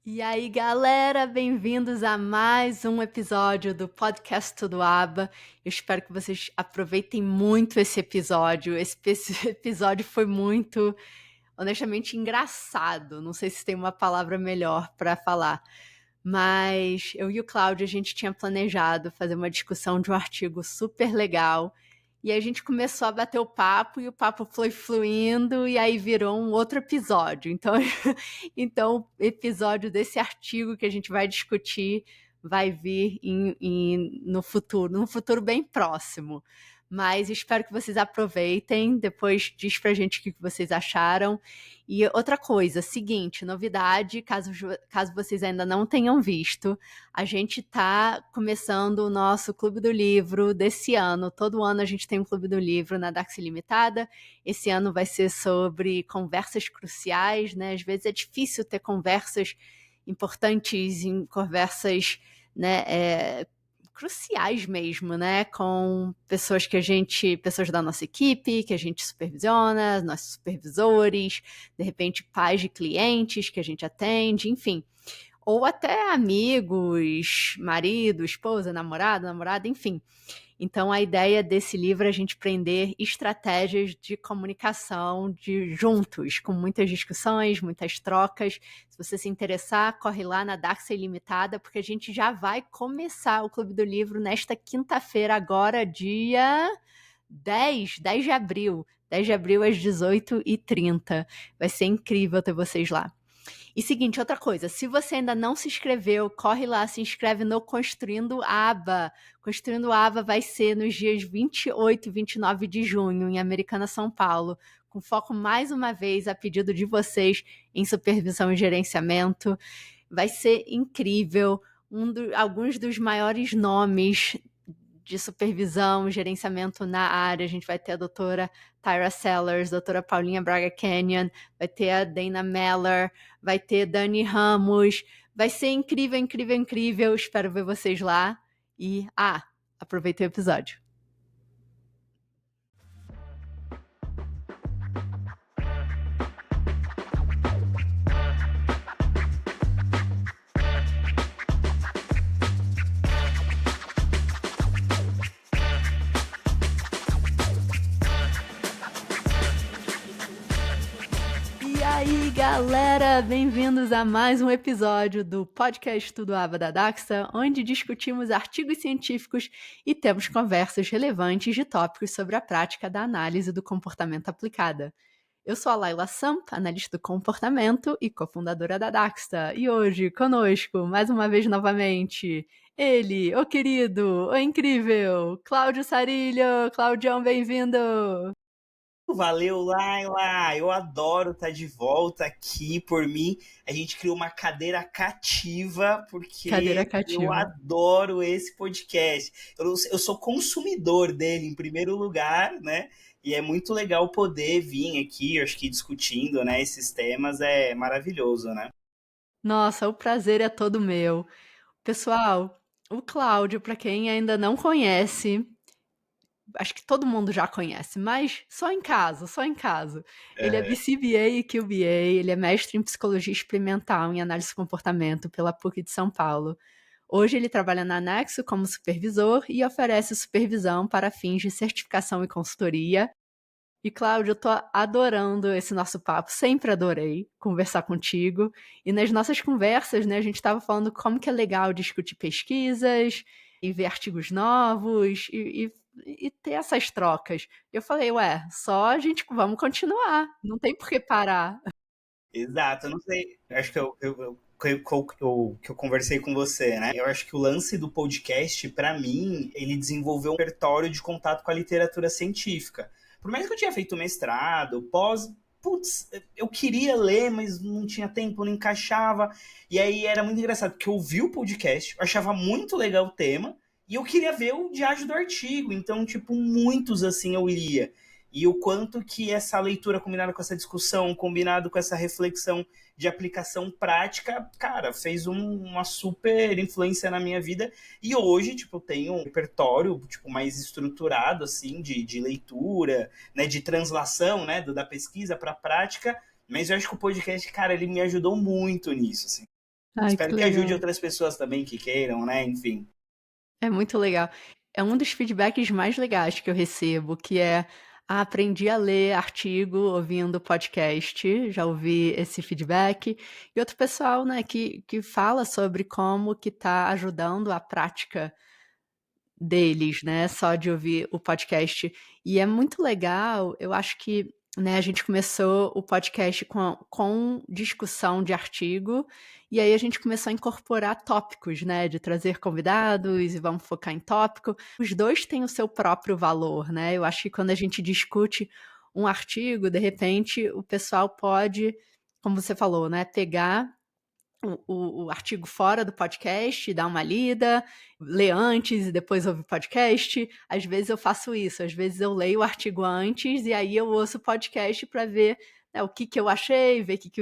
E aí, galera, bem-vindos a mais um episódio do podcast Tudo Aba. Eu espero que vocês aproveitem muito esse episódio. Esse episódio foi muito, honestamente, engraçado. Não sei se tem uma palavra melhor para falar, mas eu e o Cláudio, a gente tinha planejado fazer uma discussão de um artigo super legal. E aí a gente começou a bater o papo e o papo foi fluindo e aí virou um outro episódio. Então o episódio desse artigo que a gente vai discutir vai vir no futuro, num futuro bem próximo. Mas espero que vocês aproveitem. Depois diz pra gente o que vocês acharam. E outra coisa, seguinte, novidade, caso vocês ainda não tenham visto, a gente tá começando o nosso Clube do Livro desse ano. Todo ano a gente tem um Clube do Livro na Daxi Limitada. Esse ano vai ser sobre conversas cruciais, né? Às vezes é difícil ter conversas importantes, em conversas, né, cruciais mesmo, né? Com pessoas da nossa equipe, que a gente supervisiona, nossos supervisores, de repente pais de clientes que a gente atende, enfim. Ou até amigos, marido, esposa, namorada, enfim. Então, a ideia desse livro é a gente aprender estratégias de comunicação juntos, com muitas discussões, muitas trocas. Se você se interessar, corre lá na Daxa Ilimitada, porque a gente já vai começar o Clube do Livro nesta quinta-feira, agora, dia 10 de abril. 10 de abril às 18h30. Vai ser incrível ter vocês lá. E seguinte, outra coisa, se você ainda não se inscreveu, corre lá, se inscreve no Construindo Aba. Construindo Aba vai ser nos dias 28 e 29 de junho, em Americana, São Paulo, com foco, mais uma vez, a pedido de vocês, em supervisão e gerenciamento. Vai ser incrível. Alguns dos maiores nomes de supervisão, gerenciamento na área. A gente vai ter a doutora Tyra Sellers, a doutora Paulinha Braga Canyon, vai ter a Dana Meller, vai ter Dani Ramos. Vai ser incrível, incrível, incrível. Espero ver vocês lá. E, aproveitei o episódio. E aí, galera, bem-vindos a mais um episódio do podcast Tudo Aba da Daxa, onde discutimos artigos científicos e temos conversas relevantes de tópicos sobre a prática da análise do comportamento aplicada. Eu sou a Laila Samp, analista do comportamento e cofundadora da Daxta, e hoje conosco, mais uma vez novamente, ele, o querido, o incrível, Cláudio Sarilho. Claudião, bem-vindo! Valeu, Laila! Eu adoro estar de volta aqui. Por mim, a gente criou uma cadeira cativa, Cadeira porque eu cativa. adoro esse podcast. Eu sou consumidor dele, em primeiro lugar, né? E é muito legal poder vir aqui, acho que discutindo, né, esses temas é maravilhoso, né? Nossa, o prazer é todo meu. Pessoal, o Cláudio, para quem ainda não conhece, acho que todo mundo já conhece, mas só em casa, só em casa. Ele é BCBA e QBA, ele é mestre em psicologia experimental em análise de comportamento pela PUC de São Paulo. Hoje ele trabalha na Nexo como supervisor e oferece supervisão para fins de certificação e consultoria. E, Cláudio, eu tô adorando esse nosso papo, sempre adorei conversar contigo. E nas nossas conversas, né, a gente estava falando como que é legal discutir pesquisas e ver artigos novos e ter essas trocas. Eu falei, ué, só a gente, vamos continuar, não tem por que parar. Exato, eu não sei. Acho que que eu conversei com você, né? Eu acho que o lance do podcast, pra mim, ele desenvolveu um repertório de contato com a literatura científica. Por mais que eu tinha feito mestrado, putz, eu queria ler, mas não tinha tempo, não encaixava. E aí era muito engraçado, porque eu ouvi o podcast, eu achava muito legal o tema, e eu queria ver o diário do artigo. Então, tipo, muitos assim eu lia. E o quanto que essa leitura combinada com essa discussão, combinado com essa reflexão de aplicação prática, cara, fez uma super influência na minha vida. E hoje, tipo, eu tenho um repertório, tipo, mais estruturado, assim, de leitura, né, de translação, né, da pesquisa para a prática. Mas eu acho que o podcast, cara, ele me ajudou muito nisso, assim. Ai, que Espero que ajude legal. outras pessoas também que queiram, né? Enfim. É muito legal. É um dos feedbacks mais legais que eu recebo, que é: "Ah, aprendi a ler artigo ouvindo podcast", já ouvi esse feedback. E outro pessoal, né, que fala sobre como que tá ajudando a prática deles, né, só de ouvir o podcast. E é muito legal, eu acho que, né, a gente começou o podcast com discussão de artigo, e aí a gente começou a incorporar tópicos, né, de trazer convidados e vamos focar em tópico. Os 2 têm o seu próprio valor, né, eu acho que quando a gente discute um artigo, de repente o pessoal pode, como você falou, né, pegar o artigo fora do podcast, dar uma lida, ler antes e depois ouvir o podcast. Às vezes eu faço isso, às vezes eu leio o artigo antes e aí eu ouço o podcast para ver, né, o que eu achei, ver o que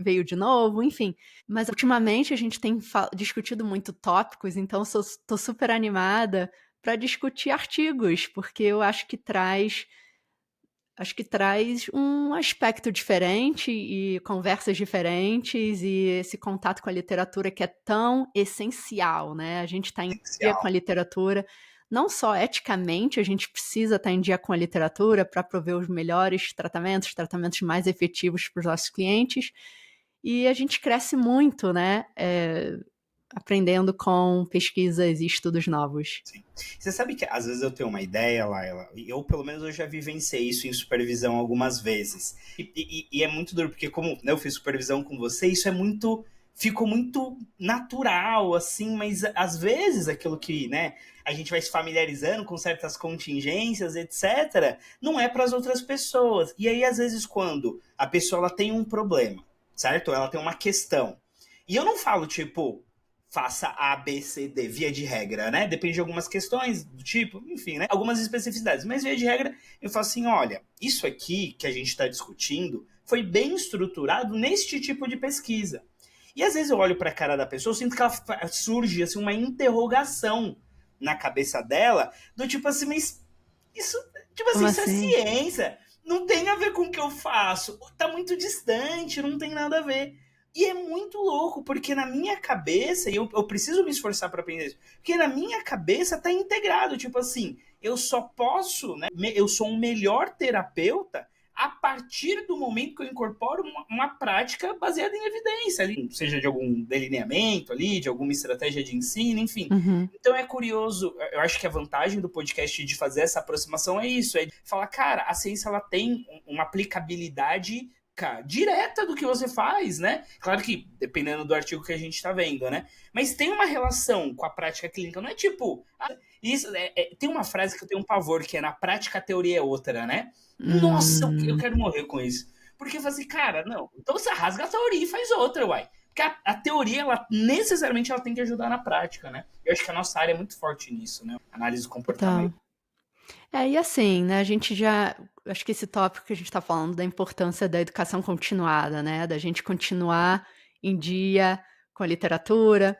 veio de novo, enfim. Mas ultimamente a gente tem discutido muito tópicos, então tô super animada para discutir artigos, porque eu acho que traz um aspecto diferente e conversas diferentes e esse contato com a literatura que é tão essencial, né? A gente está em dia com Essencial. a literatura, não só eticamente, a gente precisa estar em dia com a literatura para prover os melhores tratamentos mais efetivos para os nossos clientes, e a gente cresce muito, né? Aprendendo com pesquisas e estudos novos. Sim. Você sabe que às vezes eu tenho uma ideia, Laila, e eu pelo menos eu já vivenciei isso em supervisão algumas vezes. E é muito duro, porque como, né, eu fiz supervisão com você, isso é muito. Ficou muito natural, assim, mas às vezes aquilo que, né, a gente vai se familiarizando com certas contingências, etc., não é para as outras pessoas. E aí, às vezes, quando a pessoa ela tem um problema, certo? Ela tem uma questão. E eu não falo, tipo, faça A, B, C, D, via de regra, né? Depende de algumas questões do tipo, enfim, né? Algumas especificidades. Mas via de regra, eu falo assim, olha, isso aqui que a gente está discutindo foi bem estruturado neste tipo de pesquisa. E às vezes eu olho para a cara da pessoa, eu sinto que ela surge assim uma interrogação na cabeça dela, do tipo assim, mas isso, tipo assim, Como isso é assim? ciência, não tem a ver com o que eu faço, tá muito distante, não tem nada a ver. E é muito louco, porque na minha cabeça, e eu preciso me esforçar para aprender isso, porque na minha cabeça tá integrado, tipo assim, eu só posso, né, eu sou um melhor terapeuta a partir do momento que eu incorporo uma prática baseada em evidência, ali, seja de algum delineamento ali, de alguma estratégia de ensino, enfim. Uhum. Então é curioso, eu acho que a vantagem do podcast de fazer essa aproximação é isso, é falar, cara, a ciência ela tem uma aplicabilidade direta do que você faz, né? Claro que dependendo do artigo que a gente está vendo, né? Mas tem uma relação com a prática clínica, não é tipo. Isso, tem uma frase que eu tenho um pavor, que é na prática a teoria é outra, né? Nossa, eu Hum, quero morrer com isso. Porque eu falo assim, cara, não, então você rasga a teoria e faz outra, uai. Porque a teoria, ela necessariamente ela tem que ajudar na prática, né? Eu acho que a nossa área é muito forte nisso, né? Análise do comportamento. total. E assim, né, a gente já acho que esse tópico que a gente está falando da importância da educação continuada, né, da gente continuar em dia com a literatura.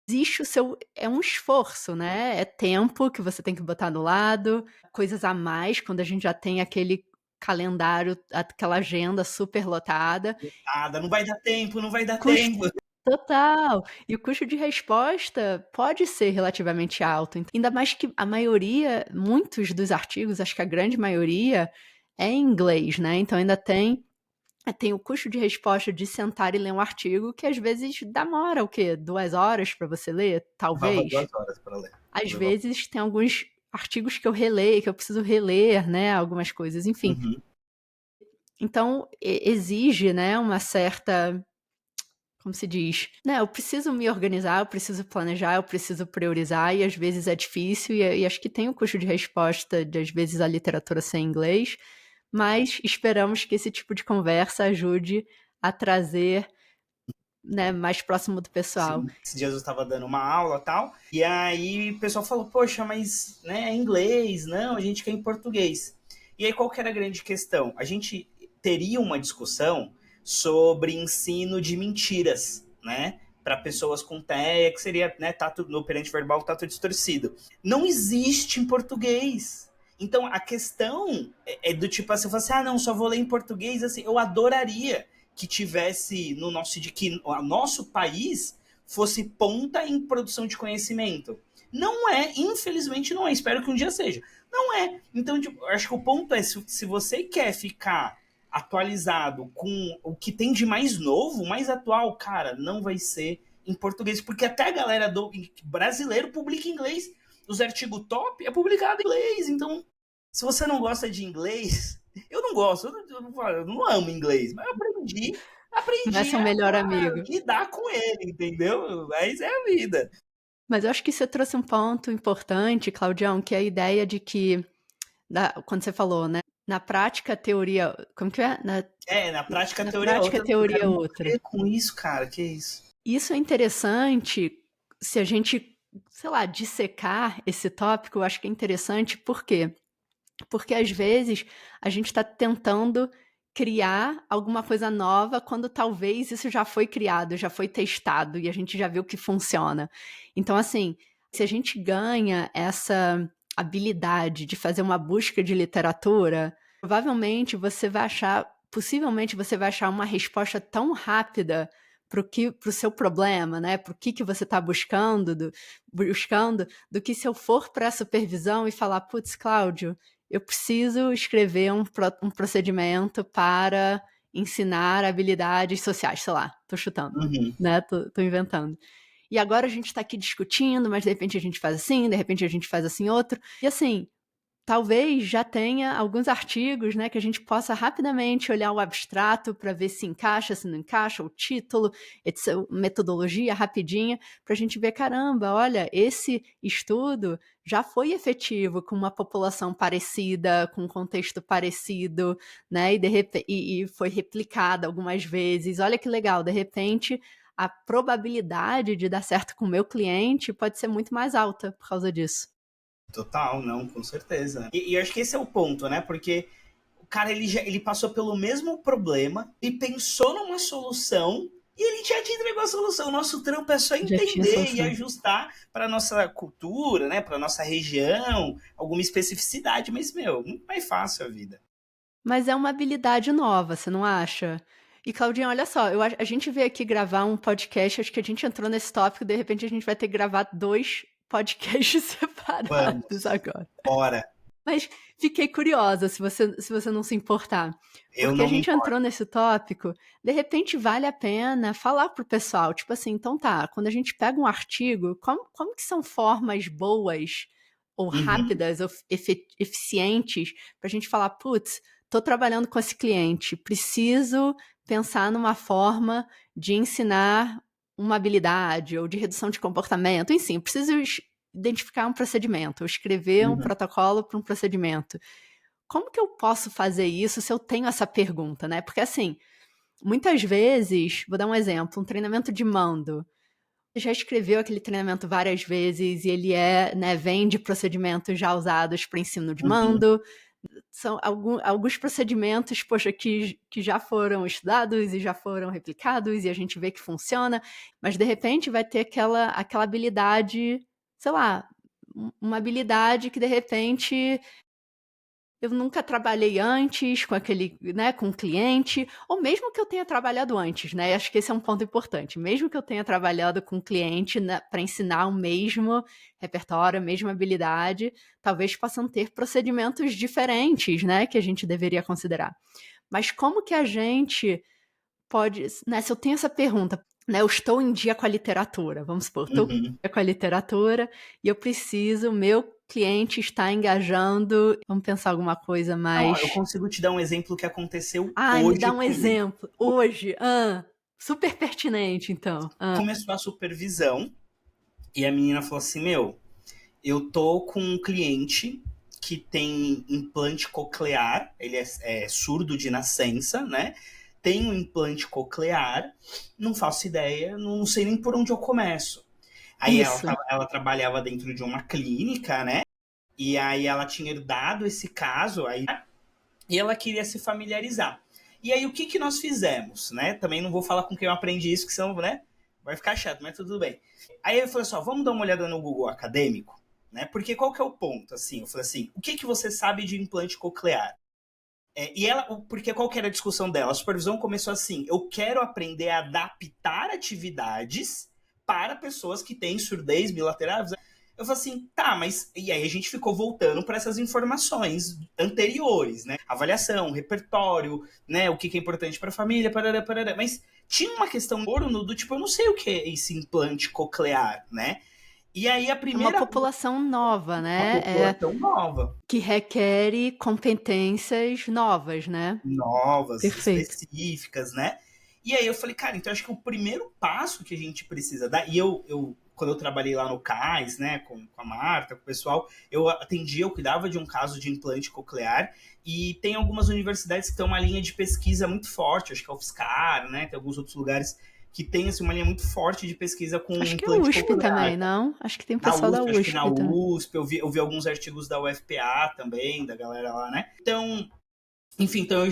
Existe o seu é um esforço, né, é tempo que você tem que botar do lado, coisas a mais quando a gente já tem aquele calendário, aquela agenda super lotada. Nada, não vai dar tempo, não vai dar Custo tempo. Total. E o custo de resposta pode ser relativamente alto, ainda mais que a maioria muitos dos artigos, acho que a grande maioria, é em inglês, né, então ainda tem o custo de resposta de sentar e ler um artigo que às vezes demora o quê? 2 horas para você ler? Levava Talvez. 2 horas para ler. Às Levava. vezes tem alguns artigos que eu releio, que eu preciso reler, né, algumas coisas, enfim. Uhum. Então exige, né, uma certa, como se diz, né, eu preciso me organizar, eu preciso planejar, eu preciso priorizar e às vezes é difícil e acho que tem o custo de resposta de às vezes a literatura ser em inglês, mas esperamos que esse tipo de conversa ajude a trazer, né, mais próximo do pessoal. Sim. Esses dias eu estava dando uma aula e tal, e aí o pessoal falou, poxa, mas né, é inglês, não, a gente quer em português. E aí qual que era a grande questão? A gente teria uma discussão sobre ensino de mentiras, né? Para pessoas com TEA, que seria, né, tato, no operante verbal, tato distorcido. Não existe em português. Então a questão é do tipo assim, eu falo assim, ah, não, só vou ler em português, assim, eu adoraria que tivesse no nosso, de que o nosso país fosse ponta em produção de conhecimento. Não é, infelizmente não é, espero que um dia seja. Não é. Então, tipo, acho que o ponto é, se você quer ficar atualizado com o que tem de mais novo, mais atual, cara, não vai ser em português, porque até a galera do brasileiro publica em inglês. Os artigos top é publicado em inglês, então se você não gosta de inglês, eu não gosto, eu não amo inglês, mas eu Não é aprendi seu melhor a amigo. lidar com ele, entendeu? Mas é a vida. Mas eu acho que você trouxe um ponto importante, Claudião, que é a ideia de que, quando você falou, né? Na prática, a teoria. Como que é? Na prática a Na teoria é prática, a outra. Eu teoria é quero outra. morrer com isso, cara, que isso? Isso é interessante se a gente, sei lá, dissecar esse tópico, eu acho que é interessante, por quê? Porque às vezes a gente está tentando criar alguma coisa nova quando talvez isso já foi criado, já foi testado e a gente já viu que funciona. Então, assim, se a gente ganha essa habilidade de fazer uma busca de literatura, provavelmente você vai achar, possivelmente você vai achar uma resposta tão rápida para o seu problema, né? Para o que você está buscando, do que se eu for para a supervisão e falar, putz, Cláudio, eu preciso escrever um procedimento para ensinar habilidades sociais, sei lá, tô chutando, Uhum. né? Tô inventando. E agora a gente tá aqui discutindo, mas de repente a gente faz assim, de repente a gente faz assim outro. E assim, talvez já tenha alguns artigos, né, que a gente possa rapidamente olhar o abstrato para ver se encaixa, se não encaixa, o título, metodologia rapidinha, para a gente ver, caramba, olha, esse estudo já foi efetivo com uma população parecida, com um contexto parecido, né, e foi replicado algumas vezes. Olha que legal, de repente a probabilidade de dar certo com o meu cliente pode ser muito mais alta por causa disso. Total, não, com certeza. E acho que esse é o ponto, né? Porque o cara ele passou pelo mesmo problema e pensou numa solução e ele já te entregou a solução. O nosso trampo é só Já tinha entender e solução. ajustar para nossa cultura, né? Para nossa região, alguma especificidade, mas, meu, muito mais fácil a vida. Mas é uma habilidade nova, você não acha? E, Claudinha, olha só, a gente veio aqui gravar um podcast, acho que a gente entrou nesse tópico, de repente a gente vai ter que gravar 2 podcasts separados Vamos, agora. bora. Mas fiquei curiosa, se você não se importar. Eu Porque a não me gente importo. entrou nesse tópico, de repente vale a pena falar pro pessoal, tipo assim, então tá, quando a gente pega um artigo, como que são formas boas ou Uhum, rápidas ou eficientes pra gente falar, putz, tô trabalhando com esse cliente, preciso pensar numa forma de ensinar uma habilidade ou de redução de comportamento, enfim, preciso identificar um procedimento, ou escrever um uhum. protocolo para um procedimento. Como que eu posso fazer isso se eu tenho essa pergunta, né? Porque assim, muitas vezes, vou dar um exemplo, um treinamento de mando. Você já escreveu aquele treinamento várias vezes e ele né, vem de procedimentos já usados para ensino de Uhum. mando. São alguns procedimentos, poxa, que já foram estudados e já foram replicados e a gente vê que funciona, mas de repente vai ter aquela habilidade, sei lá, uma habilidade que de repente eu nunca trabalhei antes com aquele, né, com o cliente, ou mesmo que eu tenha trabalhado antes, né? Acho que esse é um ponto importante. Mesmo que eu tenha trabalhado com o cliente, né, para ensinar o mesmo repertório, a mesma habilidade, talvez possam ter procedimentos diferentes, né, que a gente deveria considerar. Mas como que a gente pode, né, se eu tenho essa pergunta, né, eu estou em dia com a literatura, vamos supor, estou em Uhum. dia com a literatura e eu preciso, meu cliente está engajando, vamos pensar alguma coisa Não, ó, eu mais. consigo te dar um exemplo que aconteceu Ai, me dá hoje um comigo. exemplo. Hoje, super pertinente, então. Começou a supervisão e a menina falou assim: Meu, eu tô com um cliente que tem implante coclear, ele é surdo de nascença, né? Tem um implante coclear, não faço ideia, não sei nem por onde eu começo. Aí Isso. ela trabalhava dentro de uma clínica, né? E aí ela tinha herdado esse caso, aí, e ela queria se familiarizar. E aí o que que nós fizemos, né? Também não vou falar com quem eu aprendi isso, que senão, né? Vai ficar chato, mas tudo bem. Aí eu falei assim, ó, vamos dar uma olhada no Google Acadêmico, né? Porque qual que é o ponto, assim? Eu falei assim, o que que você sabe de implante coclear? E ela, porque qual que era a discussão dela? A supervisão começou assim: eu quero aprender a adaptar atividades para pessoas que têm surdez bilateral. Eu falei assim, tá, mas. E aí a gente ficou voltando para essas informações anteriores, né? Avaliação, repertório, né? O que é importante para a família, parará, parará. Mas tinha uma questão do tipo, eu não sei o que é esse implante coclear, né? E aí a É uma primeira. população nova, Uma né? população nova. Que requer competências novas, né? Novas, Perfeito. específicas, né? E aí eu falei, cara, então acho que o primeiro passo que a gente precisa dar, e quando eu trabalhei lá no CAIS, né, com a Marta, com o pessoal, eu atendia, eu cuidava de um caso de implante coclear, e tem algumas universidades que têm uma linha de pesquisa muito forte, acho que é a UFSCar, né, tem alguns outros lugares que tem assim, uma linha muito forte de pesquisa com Acho que é a implante USP coclear. também, não? Acho que tem Na pessoal da USP, acho que na USP também. USP, eu vi alguns artigos da UFPA também, da galera lá, né? Então, enfim, então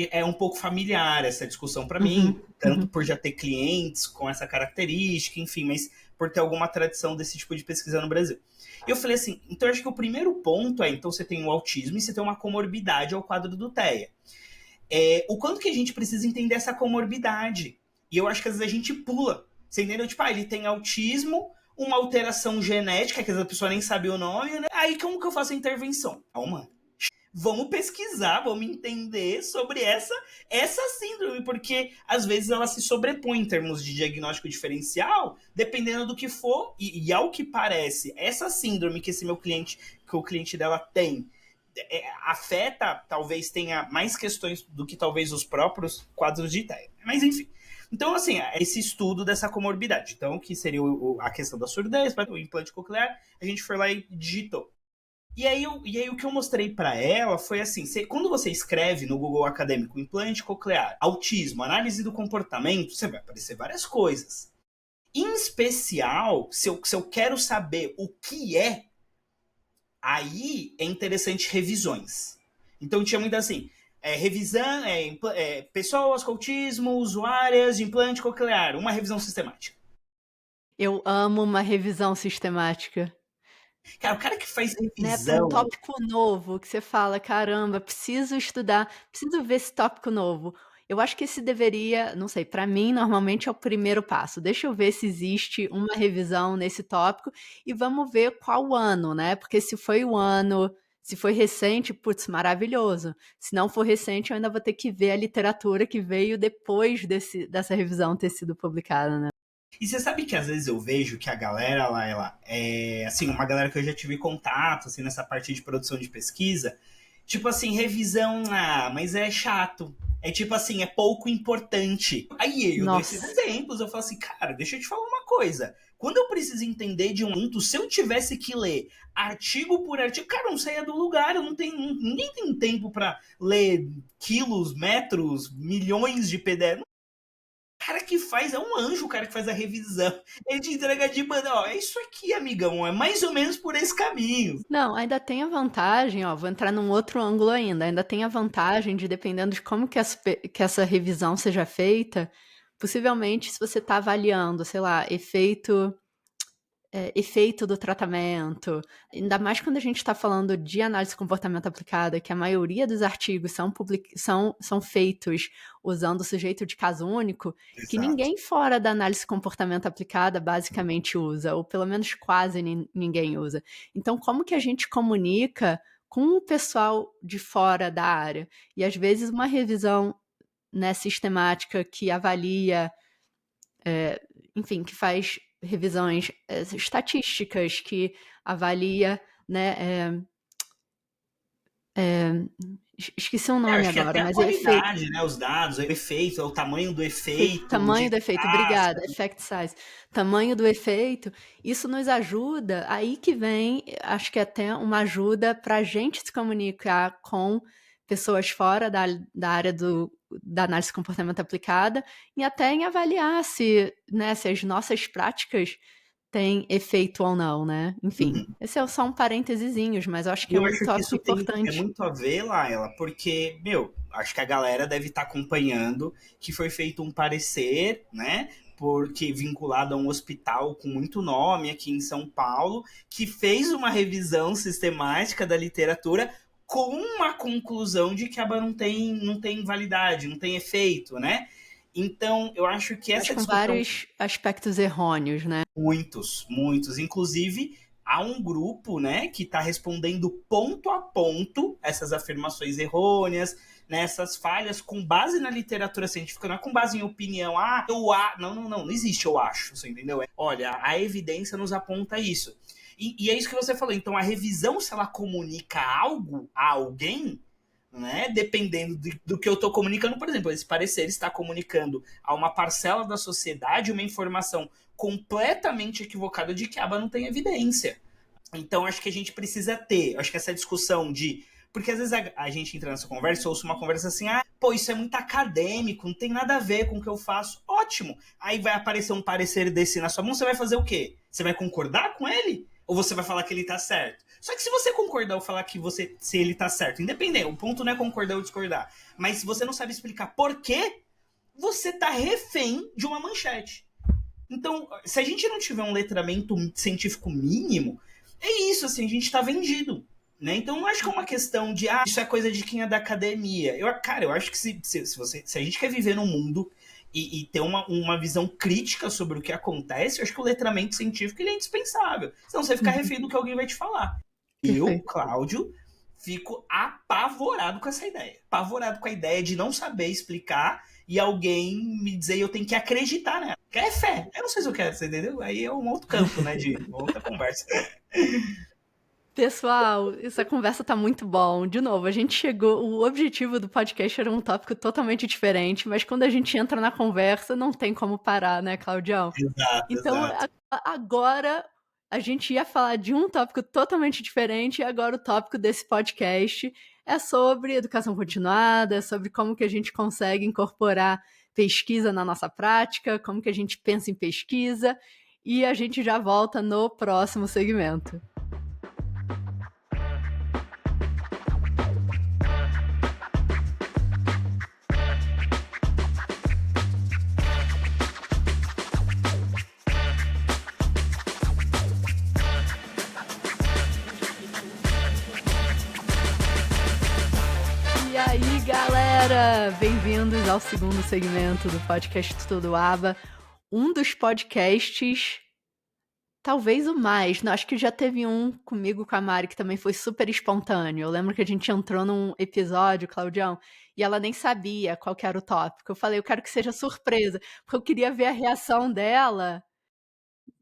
é um pouco familiar essa discussão para mim, tanto por já ter clientes com essa característica, enfim, mas por ter alguma tradição desse tipo de pesquisa no Brasil. E eu falei assim, então eu acho que o primeiro ponto é, então você tem o autismo e você tem uma comorbidade ao quadro do TEA. O quanto que a gente precisa entender essa comorbidade? E eu acho que às vezes a gente pula. Você entendeu? Tipo, ele tem autismo, uma alteração genética, que a pessoa nem sabe o nome, né? Aí como que eu faço a intervenção? Calma, vamos pesquisar, vamos entender sobre essa síndrome, porque às vezes ela se sobrepõe em termos de diagnóstico diferencial, dependendo do que for, e ao que parece, essa síndrome que que o cliente dela tem, afeta, talvez tenha mais questões do que talvez os próprios quadros de TEA. Mas enfim. Então, assim, esse estudo dessa comorbidade. Então, que seria a questão da surdez, o implante coclear, a gente foi lá e digitou. E aí o que eu mostrei para ela foi assim, quando você escreve no Google Acadêmico implante coclear, autismo, análise do comportamento, você vai aparecer várias coisas. Em especial, se eu quero saber o que é, aí é interessante revisões. Então tinha muito assim, revisão, pessoas com autismo, usuárias de implante coclear, uma revisão sistemática. Eu amo uma revisão sistemática. Cara, o cara que faz Né, para um revisão. tópico novo que você fala: "Caramba, preciso estudar, preciso ver esse tópico novo". Eu acho que esse deveria, não sei, para mim normalmente é o primeiro passo. Deixa eu ver se existe uma revisão nesse tópico e vamos ver qual ano, né, porque se foi recente, putz, maravilhoso. Se não for recente, eu ainda vou ter que ver a literatura que veio depois dessa revisão ter sido publicada, né. E você sabe que às vezes eu vejo que a galera lá, ela é, assim, uma galera que eu já tive contato, assim, nessa parte de produção de pesquisa, tipo assim, revisão, mas é chato. É tipo assim, é pouco importante. Aí eu dou esses Nossa. exemplos, eu falo assim, cara, deixa eu te falar uma coisa. Quando eu preciso entender de um assunto, se eu tivesse que ler artigo por artigo, cara, eu não saía do lugar, eu não tenho, ninguém tem tempo para ler quilos, metros, milhões de PDF. O cara que faz é um anjo, o cara que faz a revisão. Ele te entrega de banda, ó, é isso aqui, amigão, é mais ou menos por esse caminho. Não, ainda tem a vantagem, ó, vou entrar num outro ângulo ainda tem a vantagem de, dependendo de como que essa revisão seja feita, possivelmente se você está avaliando, sei lá, efeito do tratamento, ainda mais quando a gente está falando de análise de comportamento aplicada, que a maioria dos artigos são feitos usando o sujeito de caso único, que Exato. ninguém fora da análise de comportamento aplicada basicamente usa, ou pelo menos quase ninguém usa. Então, como que a gente comunica com o pessoal de fora da área? E às vezes uma revisão, né, sistemática que avalia, enfim, que faz revisões estatísticas, que avalia, né, esqueci o nome Acho que agora, até a mas é efeito, qualidade, né, os dados, o efeito, o tamanho do efeito, de tamanho do efeito, eficácia. obrigada, effect size, tamanho do efeito, isso nos ajuda, aí que vem, acho que até uma ajuda para a gente se comunicar com pessoas fora da área da análise de comportamento aplicada e até em avaliar né, se as nossas práticas têm efeito ou não, né? Enfim, Uhum. esse é só um parênteses, mas eu acho que E é eu um acho que tópico isso tem importante. muito a ver, Laila, porque, meu, acho que a galera deve estar acompanhando que foi feito um parecer, né? Porque vinculado a um hospital com muito nome aqui em São Paulo, que fez uma revisão sistemática da literatura com a conclusão de que a aba não tem validade, não tem efeito, né? Então, eu acho que Mas essa com discussão. vários aspectos errôneos, né? Muitos, muitos. Inclusive, há um grupo, né, que está respondendo ponto a ponto essas afirmações errôneas, né, essas falhas com base na literatura científica, não é com base em opinião. Ah, não existe eu acho, você entendeu? Olha, a evidência nos aponta isso. E é isso que você falou. Então, a revisão, se ela comunica algo a alguém, né, dependendo do que eu estou comunicando, por exemplo, esse parecer está comunicando a uma parcela da sociedade uma informação completamente equivocada de que a aba não tem evidência. Então, acho que a gente precisa ter, acho que essa discussão de. Porque às vezes a gente entra nessa conversa, ouço uma conversa assim, pô, isso é muito acadêmico, não tem nada a ver com o que eu faço. Ótimo. Aí vai aparecer um parecer desse na sua mão, você vai fazer o quê? Você vai concordar com ele? Ou você vai falar que ele tá certo? Só que se você concordar ou falar que se ele tá certo, independente, o ponto não é concordar ou discordar, mas se você não sabe explicar por quê, você tá refém de uma manchete. Então, se a gente não tiver um letramento científico mínimo, é isso, assim, a gente tá vendido. Né? Então, não acho que é uma questão de, isso é coisa de quem é da academia. Eu acho que se a gente quer viver num mundo e ter uma visão crítica sobre o que acontece, eu acho que o letramento científico ele é indispensável. Senão você fica refém do que alguém vai te falar. Eu, Perfeito. Cláudio, fico apavorado com essa ideia. Apavorado com a ideia de não saber explicar e alguém me dizer eu tenho que acreditar nela. Que é fé. Eu não sei se eu quero, você entendeu? Aí é um outro campo, né? De outra conversa. Pessoal, essa conversa tá muito bom. De novo, a gente chegou. O objetivo do podcast era um tópico totalmente diferente, mas quando a gente entra na conversa, não tem como parar, né, Claudião? Exato, Então, exato. agora a gente ia falar de um tópico totalmente diferente, e agora o tópico desse podcast é sobre educação continuada, é sobre como que a gente consegue incorporar pesquisa na nossa prática, como que a gente pensa em pesquisa, e a gente já volta no próximo segmento. E aí, galera! Bem-vindos ao segundo segmento do podcast Tudo Aba. Um dos podcasts, talvez o mais, acho que já teve um comigo, com a Mari, que também foi super espontâneo. Eu lembro que a gente entrou num episódio, Claudião, e ela nem sabia qual que era o tópico. Eu falei, eu quero que seja surpresa, porque eu queria ver a reação dela,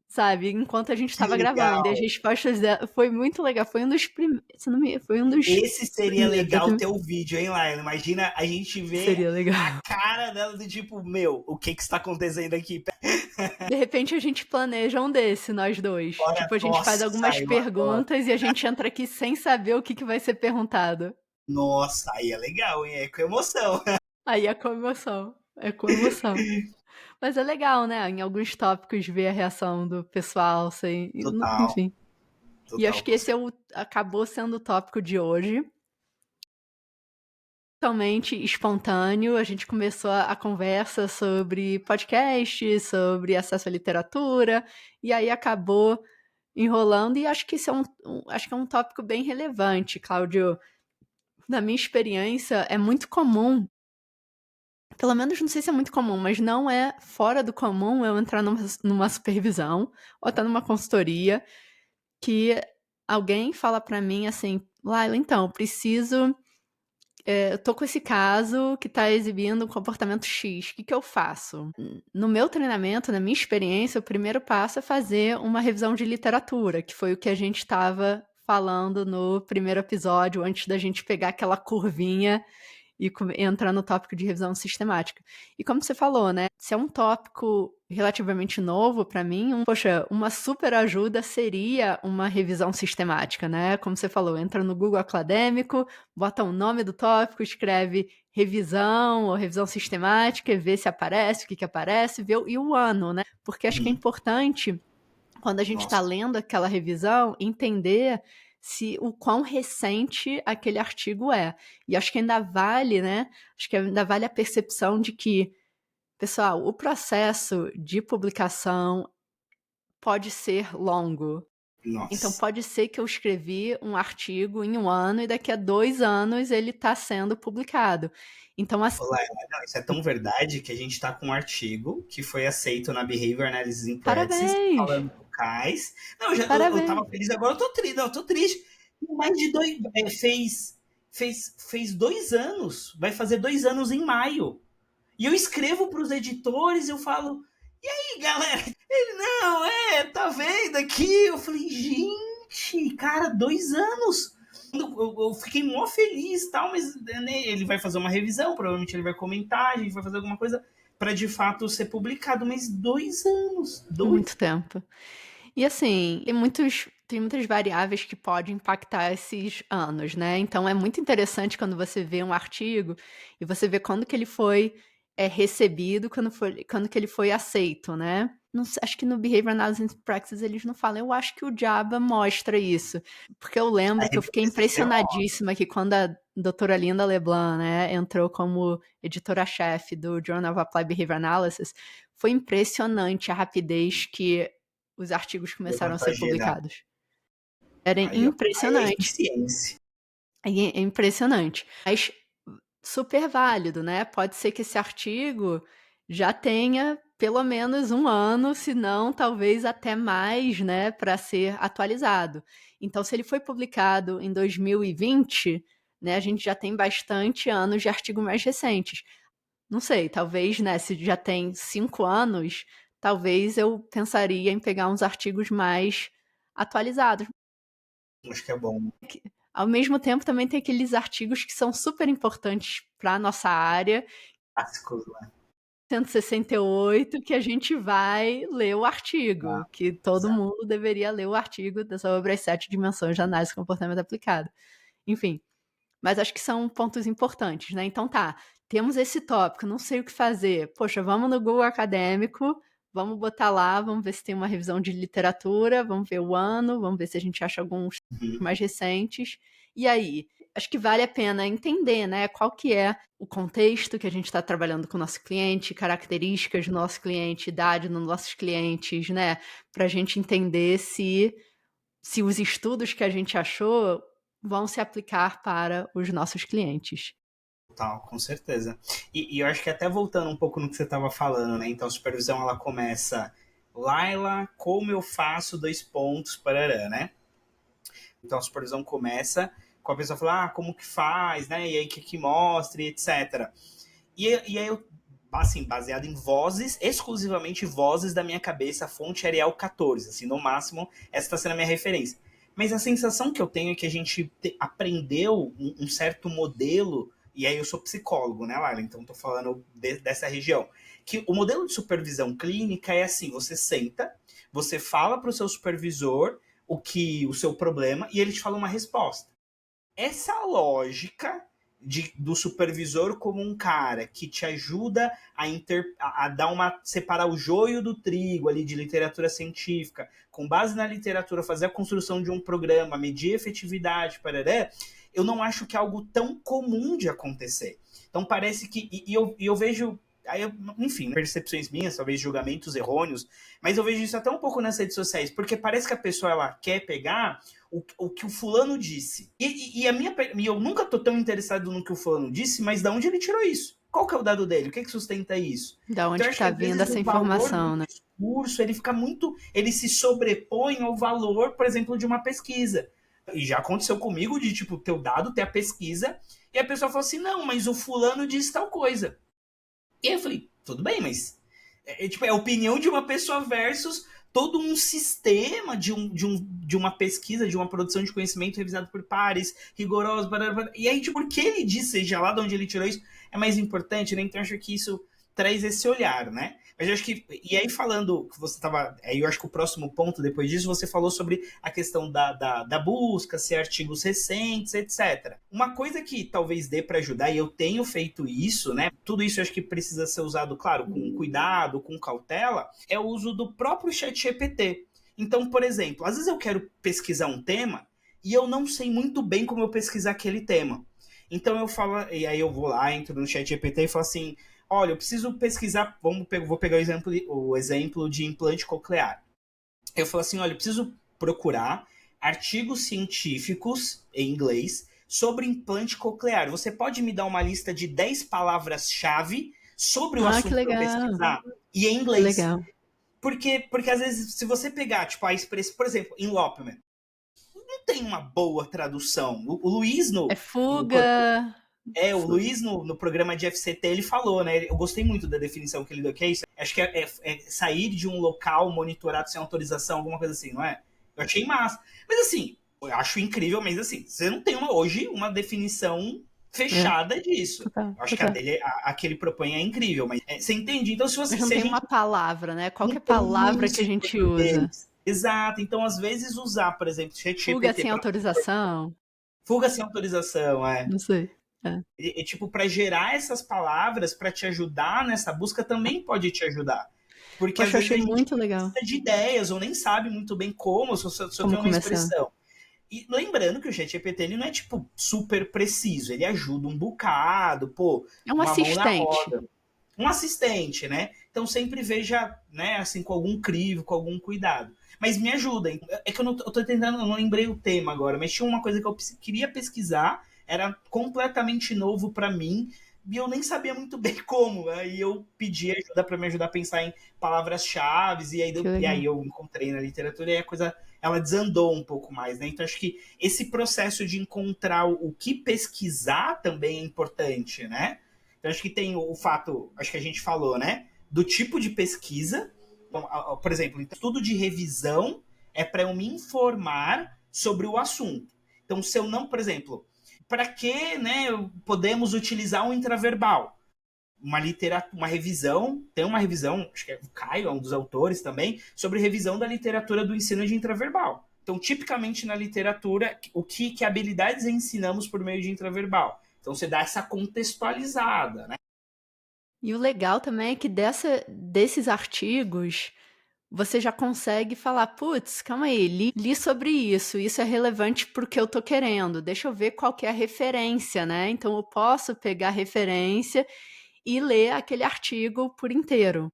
sabe, enquanto a gente Que estava gravando. E as legal. respostas dela foi muito legal. Foi um dos primeiros, se não me foi um dos Esse seria primeiros. legal ter o vídeo, hein, Laila? Imagina a gente ver Seria a legal. cara dela do tipo, meu, o que está acontecendo aqui? De repente a gente planeja um desse, nós dois. Bora, Tipo, a gente faz nossa, algumas eu adoro. perguntas e a gente entra aqui sem saber o que vai ser perguntado. Nossa, aí é legal, hein? É com emoção. Aí é com emoção. É com emoção. Mas é legal, né? Em alguns tópicos ver a reação do pessoal, sem. Total, Enfim. E acho total, que esse acabou sendo o tópico de hoje. Totalmente espontâneo, a gente começou a conversa sobre podcast, sobre acesso à literatura, e aí acabou enrolando, e acho que esse é acho que é um tópico bem relevante, Cláudio. Na minha experiência, é muito comum, pelo menos não sei se é muito comum, mas não é fora do comum eu entrar numa supervisão ou até numa consultoria que alguém fala pra mim assim, Laila, então, eu preciso. Eu tô com esse caso que tá exibindo um comportamento X. O que eu faço? No meu treinamento, na minha experiência, o primeiro passo é fazer uma revisão de literatura, que foi o que a gente estava falando no primeiro episódio, antes da gente pegar aquela curvinha e entrar no tópico de revisão sistemática. E como você falou, né? Se é um tópico relativamente novo para mim, poxa, uma super ajuda seria uma revisão sistemática, né? Como você falou, entra no Google Acadêmico, bota o nome do tópico, escreve revisão ou revisão sistemática e vê se aparece, o que aparece, vê e o ano, né? Porque acho que é importante, quando a gente está Nossa. lendo aquela revisão, entender o quão recente aquele artigo é. E acho que ainda vale, né? Acho que ainda vale a percepção de que, pessoal, o processo de publicação pode ser longo. Então Nossa. pode ser que eu escrevi um artigo em 1 ano e daqui a 2 anos ele está sendo publicado. Então, assim, Olá, não, isso é tão verdade que a gente está com um artigo que foi aceito na Behavior Analysis in Practice, parabéns! falando do CAIS. Não, eu Parabéns! tava feliz, agora eu tô triste. Não, eu tô triste. Mais de dois. Fez 2 anos. Vai fazer 2 anos em maio. E eu escrevo para os editores, eu falo, e aí, galera? Ele, não, tá vendo aqui? Eu falei, gente, cara, 2 anos. Eu fiquei mó feliz e tal, mas né, ele vai fazer uma revisão, provavelmente ele vai comentar, a gente vai fazer alguma coisa para de fato ser publicado, mas 2 anos. Muito tempo. E assim, tem muitas variáveis que podem impactar esses anos, né? Então é muito interessante quando você vê um artigo e você vê quando que ele foi recebido, quando que ele foi aceito, né? Não sei, acho que no Behavior Analysis Practice eles não falam, eu acho que o Java mostra isso. Porque eu A lembro que eu fiquei revisão, impressionadíssima que quando a doutora Linda LeBlanc, né, entrou como editora-chefe do Journal of Applied Behavior Analysis, foi impressionante a rapidez que os artigos começaram a levantou a ser agenda. publicados. Era Aí, ó, aí é impressionante. eficiência. É impressionante. Mas super válido, né? Pode ser que esse artigo já tenha pelo menos 1 ano, se não talvez até mais, né, para ser atualizado. Então, se ele foi publicado em 2020, né, a gente já tem bastante anos de artigo mais recentes. Não sei, talvez, né, se já tem 5 anos, talvez eu pensaria em pegar uns artigos mais atualizados. Acho que é bom. Ao mesmo tempo, também tem aqueles artigos que são super importantes para a nossa área, Clássicos, né? 168, que a gente vai ler o artigo, Ah, que todo exato. mundo deveria ler o artigo sobre as 7 dimensões de análise de comportamento aplicado. Enfim, mas acho que são pontos importantes, né? Então tá, temos esse tópico, não sei o que fazer. Poxa, vamos no Google Acadêmico, vamos botar lá, vamos ver se tem uma revisão de literatura, vamos ver o ano, vamos ver se a gente acha alguns Uhum. mais recentes. E aí, acho que vale a pena entender, né, qual que é o contexto que a gente está trabalhando com o nosso cliente, características do nosso cliente, idade dos nossos clientes, né, para a gente entender se os estudos que a gente achou vão se aplicar para os nossos clientes. Tal, com certeza. E eu acho que até voltando um pouco no que você estava falando, né? Então a supervisão ela começa, Laila, como eu faço 2 pontos, parará, né? Então a supervisão começa com a pessoa falar, como que faz, né? E aí que mostra, e etc. E aí eu, assim, baseado em vozes, exclusivamente vozes da minha cabeça, a fonte Arial 14, assim, no máximo, essa está sendo a minha referência. Mas a sensação que eu tenho é que a gente aprendeu um certo modelo, e aí eu sou psicólogo, né, Laila? Então tô falando dessa região. Que o modelo de supervisão clínica é assim: você senta, você fala para o seu supervisor o seu problema, e ele te fala uma resposta. Essa lógica do supervisor como um cara que te ajuda a dar separar o joio do trigo ali de literatura científica, com base na literatura, fazer a construção de um programa, medir efetividade, parará, eu não acho que é algo tão comum de acontecer. Então parece que. Eu vejo. Enfim, percepções minhas, talvez julgamentos errôneos, mas eu vejo isso até um pouco nas redes sociais, porque parece que a pessoa ela quer pegar o que o fulano disse. E eu nunca tô tão interessado no que o fulano disse, mas da onde ele tirou isso? Qual que é o dado dele? O que que sustenta isso? Da Então onde eu que acho que está às vindo vezes essa o valor do informação, né? discurso, ele fica muito, ele se sobrepõe ao valor, por exemplo, de uma pesquisa. E já aconteceu comigo de, tipo, ter o dado, ter a pesquisa, e a pessoa fala assim, não, mas o fulano disse tal coisa. E aí eu falei, tudo bem, mas tipo, é a opinião de uma pessoa versus todo um sistema de uma pesquisa, de uma produção de conhecimento revisado por pares, rigoroso, e aí, tipo, por que ele disse, seja lá de onde ele tirou isso, é mais importante, né? Então eu acho que isso traz esse olhar, né? Mas eu acho que, e aí falando que você estava, aí eu acho que o próximo ponto depois disso, você falou sobre a questão da busca, se artigos recentes, etc. Uma coisa que talvez dê para ajudar, e eu tenho feito isso, né? Tudo isso eu acho que precisa ser usado, claro, com cuidado, com cautela, é o uso do próprio chat GPT. Então, por exemplo, às vezes eu quero pesquisar um tema e eu não sei muito bem como eu pesquisar aquele tema. Então eu falo, e aí eu vou lá, entro no chat GPT e falo assim, olha, eu preciso pesquisar, vou pegar o exemplo de implante coclear. Eu falo assim, olha, eu preciso procurar artigos científicos em inglês sobre implante coclear. Você pode me dar uma lista de 10 palavras-chave sobre o Ah, que assunto para eu legal. pesquisar? E em Que inglês. legal. Porque às vezes, se você pegar, tipo, a expressão, por exemplo, envelopment, não tem uma boa tradução. O Luiz É no, fuga. o Luiz no programa de FCT, ele falou, né? Eu gostei muito da definição que ele deu, que é isso. Acho que é sair de um local monitorado sem autorização, alguma coisa assim, não é? Eu achei massa. Mas assim, eu acho incrível, mas assim, você não tem hoje uma definição É, fechada disso. total, Eu acho que total. a que ele propõe é incrível, mas você entende? Então, Mas não se a tem gente uma palavra, né? Qual não que é a tem palavra que isso a em gente usa? português. Exato. Então, às vezes, usar, por exemplo, Fuga ChatGPT sem para autorização? fuga sem autorização, Não sei. É, tipo, para gerar essas palavras, para te ajudar nessa busca, também pode te ajudar. Porque às poxa, eu vezes achei a gente muito legal. precisa de ideias ou nem sabe muito bem como, só Como tem uma começar? expressão. E lembrando que o ChatGPT ele não é, tipo, super preciso. Ele ajuda um bocado, pô, É um uma mão na assistente. roda. Um assistente, né? Então sempre veja, né, assim, com algum crivo, com algum cuidado. Mas me ajuda. É que eu tô tentando, eu não lembrei o tema agora, mas tinha uma coisa que eu queria pesquisar, era completamente novo para mim, e eu nem sabia muito bem como. Aí eu pedi ajuda para me ajudar a pensar em palavras-chave, Que e legal. aí eu encontrei na literatura e a coisa ela desandou um pouco mais, né? Então acho que esse processo de encontrar o que pesquisar também é importante, né? Então acho que tem o fato, acho que a gente falou, né? Do tipo de pesquisa. Então, por exemplo, estudo de revisão é para eu me informar sobre o assunto. Então, se eu não, por exemplo, para que, né, podemos utilizar um intraverbal? Uma revisão, tem uma revisão, acho que é o Caio, é um dos autores também, sobre revisão da literatura do ensino de intraverbal. Então, tipicamente na literatura, que habilidades ensinamos por meio de intraverbal? Então, você dá essa contextualizada, né? E o legal também é que desses artigos você já consegue falar, putz, calma aí, li sobre isso é relevante pro que eu tô querendo, deixa eu ver qual que é a referência, né? Então eu posso pegar a referência e ler aquele artigo por inteiro.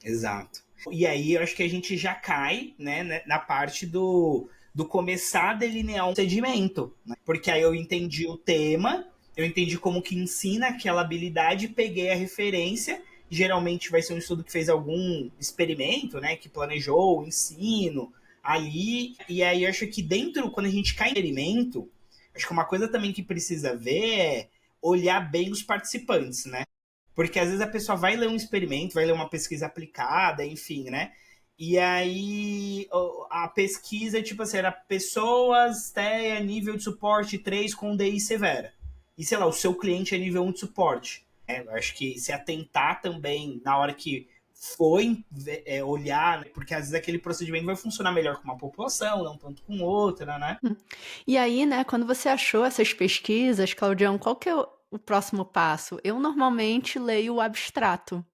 Exato. E aí eu acho que a gente já cai, né, na parte do começar a delinear um procedimento, né? Porque aí eu entendi o tema, eu entendi como que ensina aquela habilidade, peguei a referência, geralmente vai ser um estudo que fez algum experimento, né, que planejou o ensino ali, e aí eu acho que dentro, quando a gente cai em experimento, acho que uma coisa também que precisa ver é olhar bem os participantes, né? Porque às vezes a pessoa vai ler um experimento, vai ler uma pesquisa aplicada, enfim, né? E aí a pesquisa, tipo assim, era pessoas TEA nível de suporte 3 com DI severa. E sei lá, o seu cliente é nível 1 de suporte. Eu acho que se atentar também na hora que foi olhar, né? Porque às vezes aquele procedimento vai funcionar melhor com uma população, não tanto com outra, né? E aí, né, quando você achou essas pesquisas, Claudião, qual que é o próximo passo? Eu normalmente leio o abstrato,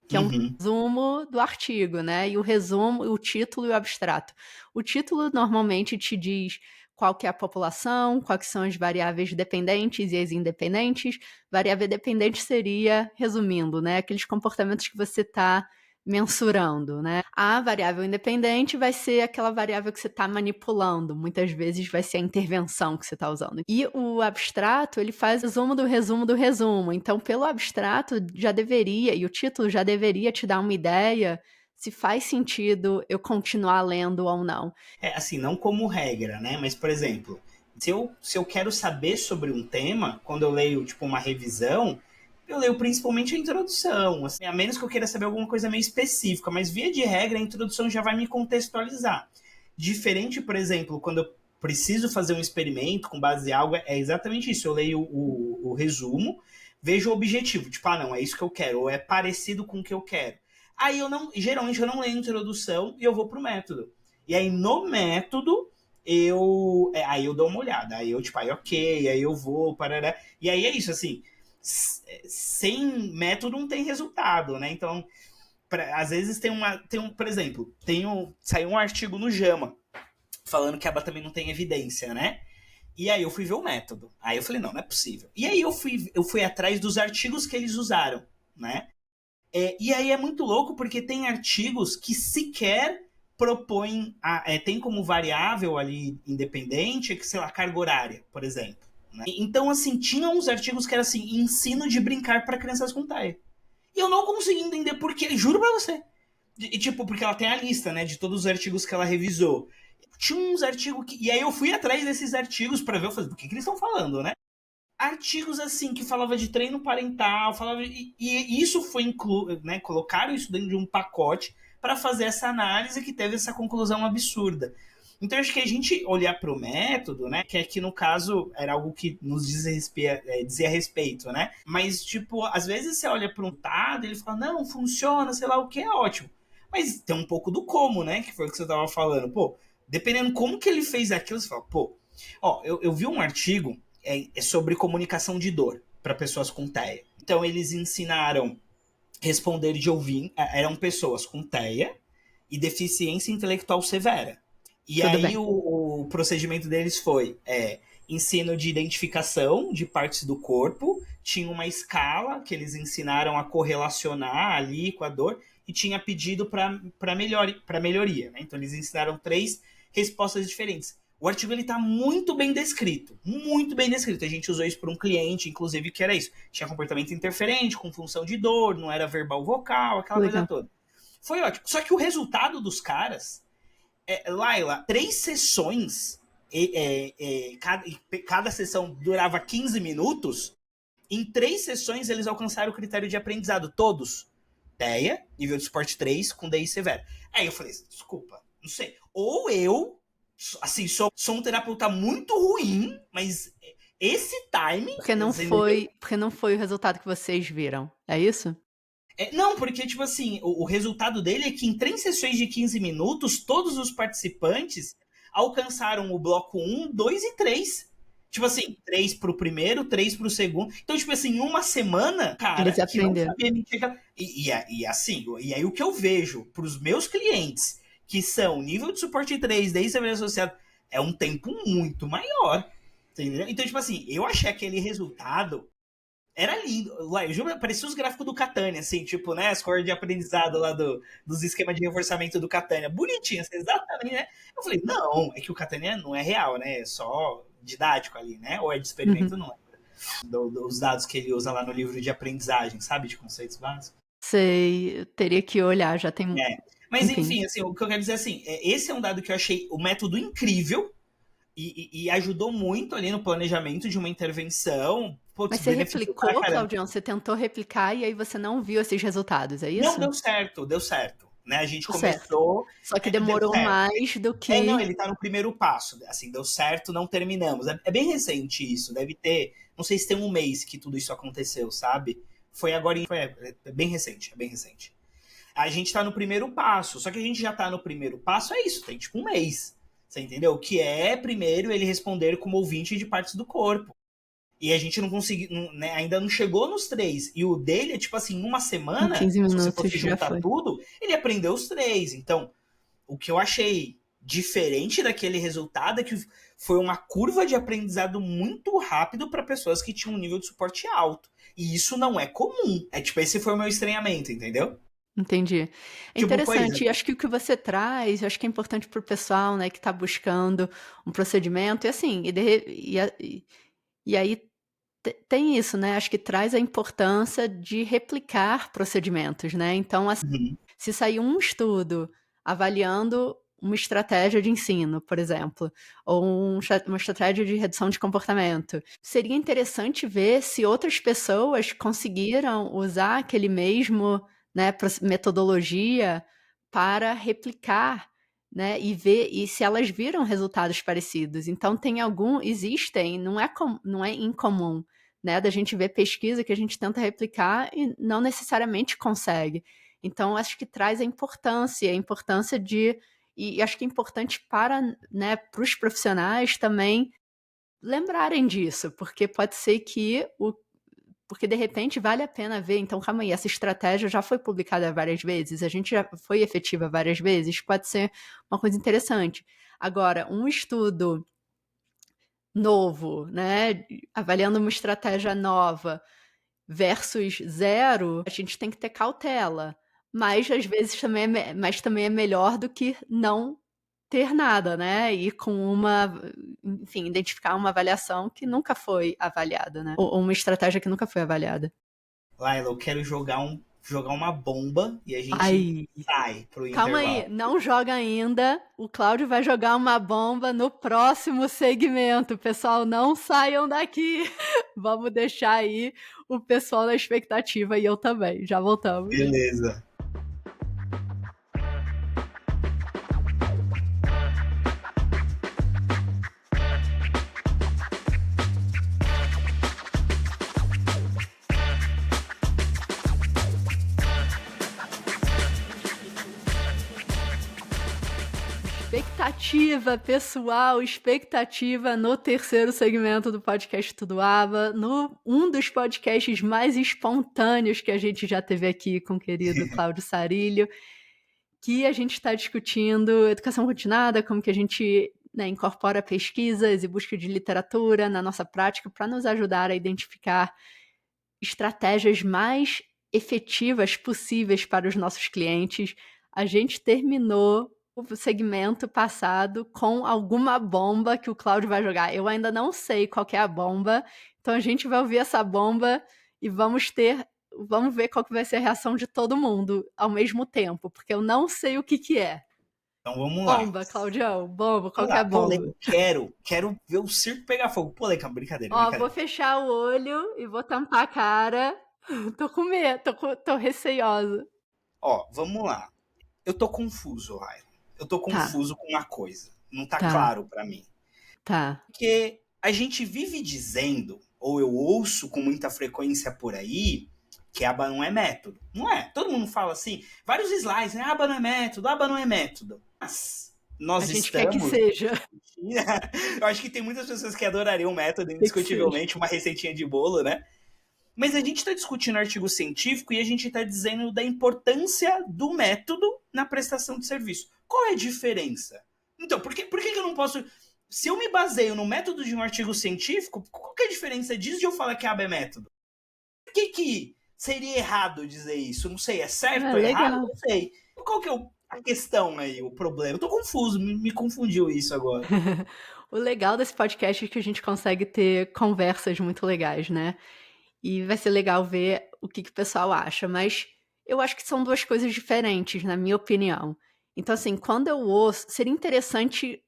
que é um Uhum. resumo do artigo, né? E o resumo, o título e o abstrato. O título normalmente te diz qual que é a população, quais são as variáveis dependentes e as independentes. Variável dependente seria, resumindo, né, aqueles comportamentos que você está mensurando, né? A variável independente vai ser aquela variável que você está manipulando. Muitas vezes vai ser a intervenção que você está usando. E o abstrato, ele faz o resumo do resumo do resumo. Então, pelo abstrato, já deveria, e o título já deveria te dar uma ideia se faz sentido eu continuar lendo ou não. Assim, não como regra, né? Mas, por exemplo, se eu quero saber sobre um tema, quando eu leio, tipo, uma revisão, eu leio principalmente a introdução, assim, a menos que eu queira saber alguma coisa meio específica, mas via de regra, a introdução já vai me contextualizar. Diferente, por exemplo, quando eu preciso fazer um experimento com base em algo, é exatamente isso. Eu leio o resumo, vejo o objetivo, tipo, não, é isso que eu quero, ou é parecido com o que eu quero. Aí geralmente eu não leio a introdução e eu vou pro método. E aí no método aí eu dou uma olhada, aí eu tipo, aí ok, aí eu vou, parará. E aí é isso, assim, sem método não tem resultado, né? Então, às vezes por exemplo, saiu um artigo no JAMA falando que a aba também não tem evidência, né? E aí eu fui ver o método. Aí eu falei, não é possível. E aí eu fui atrás dos artigos que eles usaram, né? E aí é muito louco porque tem artigos que sequer propõem, tem como variável ali independente, que, sei lá, carga horária, por exemplo. Né? Então, assim, tinha uns artigos que era assim, ensino de brincar para crianças com TEA. E eu não consegui entender por quê, juro pra você. E, tipo, porque ela tem a lista, né, de todos os artigos que ela revisou. Tinha uns artigos que... E aí eu fui atrás desses artigos pra ver, eu falei, do que eles estão falando, né? Artigos, assim, que falava de treino parental, falava... E isso foi incluído, né? Colocaram isso dentro de um pacote para fazer essa análise que teve essa conclusão absurda. Então, acho que a gente olhar para o método, né? Que aqui no caso era algo que nos dizia respeito, né? Mas, tipo, às vezes você olha para um dado e ele fala, não, funciona, sei lá o que, é ótimo. Mas tem um pouco do como, né? Que foi o que você tava falando. Pô, dependendo como que ele fez aquilo, você fala, pô, ó, eu vi um artigo sobre comunicação de dor para pessoas com TEA. Então, eles ensinaram responder de ouvir, eram pessoas com TEA e deficiência intelectual severa. E Tudo aí bem. o procedimento deles foi ensino de identificação de partes do corpo, tinha uma escala que eles ensinaram a correlacionar ali com a dor e tinha pedido para melhoria. Né? Então eles ensinaram 3 respostas diferentes. O artigo ele está muito bem descrito, muito bem descrito. A gente usou isso para um cliente, inclusive, que era isso. Tinha comportamento interferente, com função de dor, não era verbal vocal, aquela coisa Legal. toda. Foi ótimo. Só que o resultado dos caras, Laila, 3 sessões, cada sessão durava 15 minutos. Em 3 sessões eles alcançaram o critério de aprendizado, todos. TEA, nível de suporte 3, com DI severo. Aí eu falei, desculpa, não sei. Ou eu, assim, sou um terapeuta muito ruim, mas esse timing... Porque não foi o resultado que vocês viram. É isso? Não, porque, tipo assim, o resultado dele é que em 3 sessões de 15 minutos, todos os participantes alcançaram o bloco 1, 2 e 3. Tipo assim, 3 pro primeiro, 3 pro segundo. Então, tipo assim, em uma semana, Eles cara, que não aprenderam. sabia mentir. E assim, e aí o que eu vejo pros meus clientes, que são nível de suporte 3, daí você associado, é um tempo muito maior. Entendeu? Então, tipo assim, eu achei aquele resultado... Era lindo. Lá, eu juro, parecia os gráficos do Catania, assim, tipo, né? As cores de aprendizado lá dos esquemas de reforçamento do Catania. Bonitinho, assim, exatamente, né? Eu falei, não, é que o Catania não é real, né? É só didático ali, né? Ou é de experimento, Uhum. não é. Dos dados que ele usa lá no livro de aprendizagem, sabe? De conceitos básicos. Sei, eu teria que olhar, já tem É. Mas, enfim. enfim, assim, o que eu quero dizer assim, esse é um dado que eu achei o método incrível e ajudou muito ali no planejamento de uma intervenção. Putz, Mas você beneficiou pra replicou, caramba. Claudião? Você tentou replicar e aí você não viu esses resultados, é Não, isso? deu certo, deu certo. Né? A gente Deu certo. começou, Só que deu demorou certo. mais do Não, que... ele tá no primeiro passo. Assim, deu certo, não terminamos. É bem recente isso. Deve ter, não sei se tem um mês que tudo isso aconteceu, sabe? Foi agora, é bem recente, é bem recente. A gente tá no primeiro passo, só que a gente já tá no primeiro passo, é isso, tem tipo um mês. Você entendeu? Que é primeiro ele responder como ouvinte de partes do corpo. E a gente não conseguiu, né, ainda não chegou nos 3. E o dele é tipo assim, em uma Em semana, 15 se você minutos fosse já juntar foi. tudo, ele aprendeu os 3. Então, o que eu achei diferente daquele resultado é que foi uma curva de aprendizado muito rápido para pessoas que tinham um nível de suporte alto. E isso não é comum. É tipo, esse foi o meu estranhamento, entendeu? Entendi. É Tipo, foi interessante, e isso. acho que o que você traz, eu acho que é importante para o pessoal, né, que está buscando um procedimento, e assim, e aí tem isso, né, acho que traz a importância de replicar procedimentos, né, então, assim, Uhum. se sair um estudo avaliando uma estratégia de ensino, por exemplo, ou uma estratégia de redução de comportamento, seria interessante ver se outras pessoas conseguiram usar aquele mesmo, né, metodologia para replicar, né, e ver e se elas viram resultados parecidos. Então existem, não é incomum, né, da gente ver pesquisa que a gente tenta replicar e não necessariamente consegue. Então, acho que traz a importância de. E acho que é importante para, né, para os profissionais também lembrarem disso, porque pode ser que porque de repente vale a pena ver, então calma aí, essa estratégia já foi publicada várias vezes, a gente já foi efetiva várias vezes, pode ser uma coisa interessante. Agora, um estudo novo, né, avaliando uma estratégia nova versus zero, a gente tem que ter cautela, Mas às vezes também é melhor do que não ter nada, né? Ir com enfim, identificar uma avaliação que nunca foi avaliada, né? Ou uma estratégia que nunca foi avaliada. Laila, eu quero jogar uma bomba e a gente Ai, sai pro calma intervalo. aí, não joga ainda. O Cláudio vai jogar uma bomba no próximo segmento. Pessoal, não saiam daqui. Vamos deixar aí o pessoal na expectativa e eu também. Já voltamos. Beleza. Expectativa, pessoal, expectativa no terceiro segmento do podcast Tudo Aba, no um dos podcasts mais espontâneos que a gente já teve aqui com o querido Cláudio Sarilho, que a gente está discutindo educação continuada, como que a gente, né, incorpora pesquisas e busca de literatura na nossa prática para nos ajudar a identificar estratégias mais efetivas possíveis para os nossos clientes. A gente terminou o segmento passado com alguma bomba que o Cláudio vai jogar. Eu ainda não sei qual que é a bomba, então a gente vai ouvir essa bomba e vamos ver qual que vai ser a reação de todo mundo ao mesmo tempo, porque eu não sei o que que é. Então vamos lá. Bomba, Claudião, bomba, qual Vamos que é lá. a bomba? Quero ver o circo pegar fogo. Polêmica, brincadeira, Ó, vou brincadeira. fechar o olho e vou tampar a cara. Tô com medo, tô receiosa. Ó, vamos lá. Eu tô confuso, Laila. Eu tô Tá, confuso com uma coisa. Não tá tá, claro pra mim. tá. Porque a gente vive dizendo, ou eu ouço com muita frequência por aí, que aba não é método. Não é. Todo mundo fala assim, vários slides, né? Aba não é método, aba não é método. Mas A nós gente quer que estamos. seja. Eu acho que tem muitas pessoas que adorariam um método, Tem que seja. indiscutivelmente, uma receitinha de bolo, né? Mas a gente está discutindo artigo científico e a gente está dizendo da importância do método na prestação de serviço. Qual é a diferença? Então, por que eu não posso. Se eu me baseio no método de um artigo científico, qual que é a diferença disso de eu falar que aba é método? Por que seria errado dizer isso? Não sei, é certo É, ou errado? legal. Não sei. Qual que é a questão aí, o problema? Eu tô confuso, me confundiu isso agora. O legal desse podcast é que a gente consegue ter conversas muito legais, né? E vai ser legal ver o que o pessoal acha. Mas eu acho que são duas coisas diferentes, na minha opinião. Então, assim, quando eu ouço, seria interessante.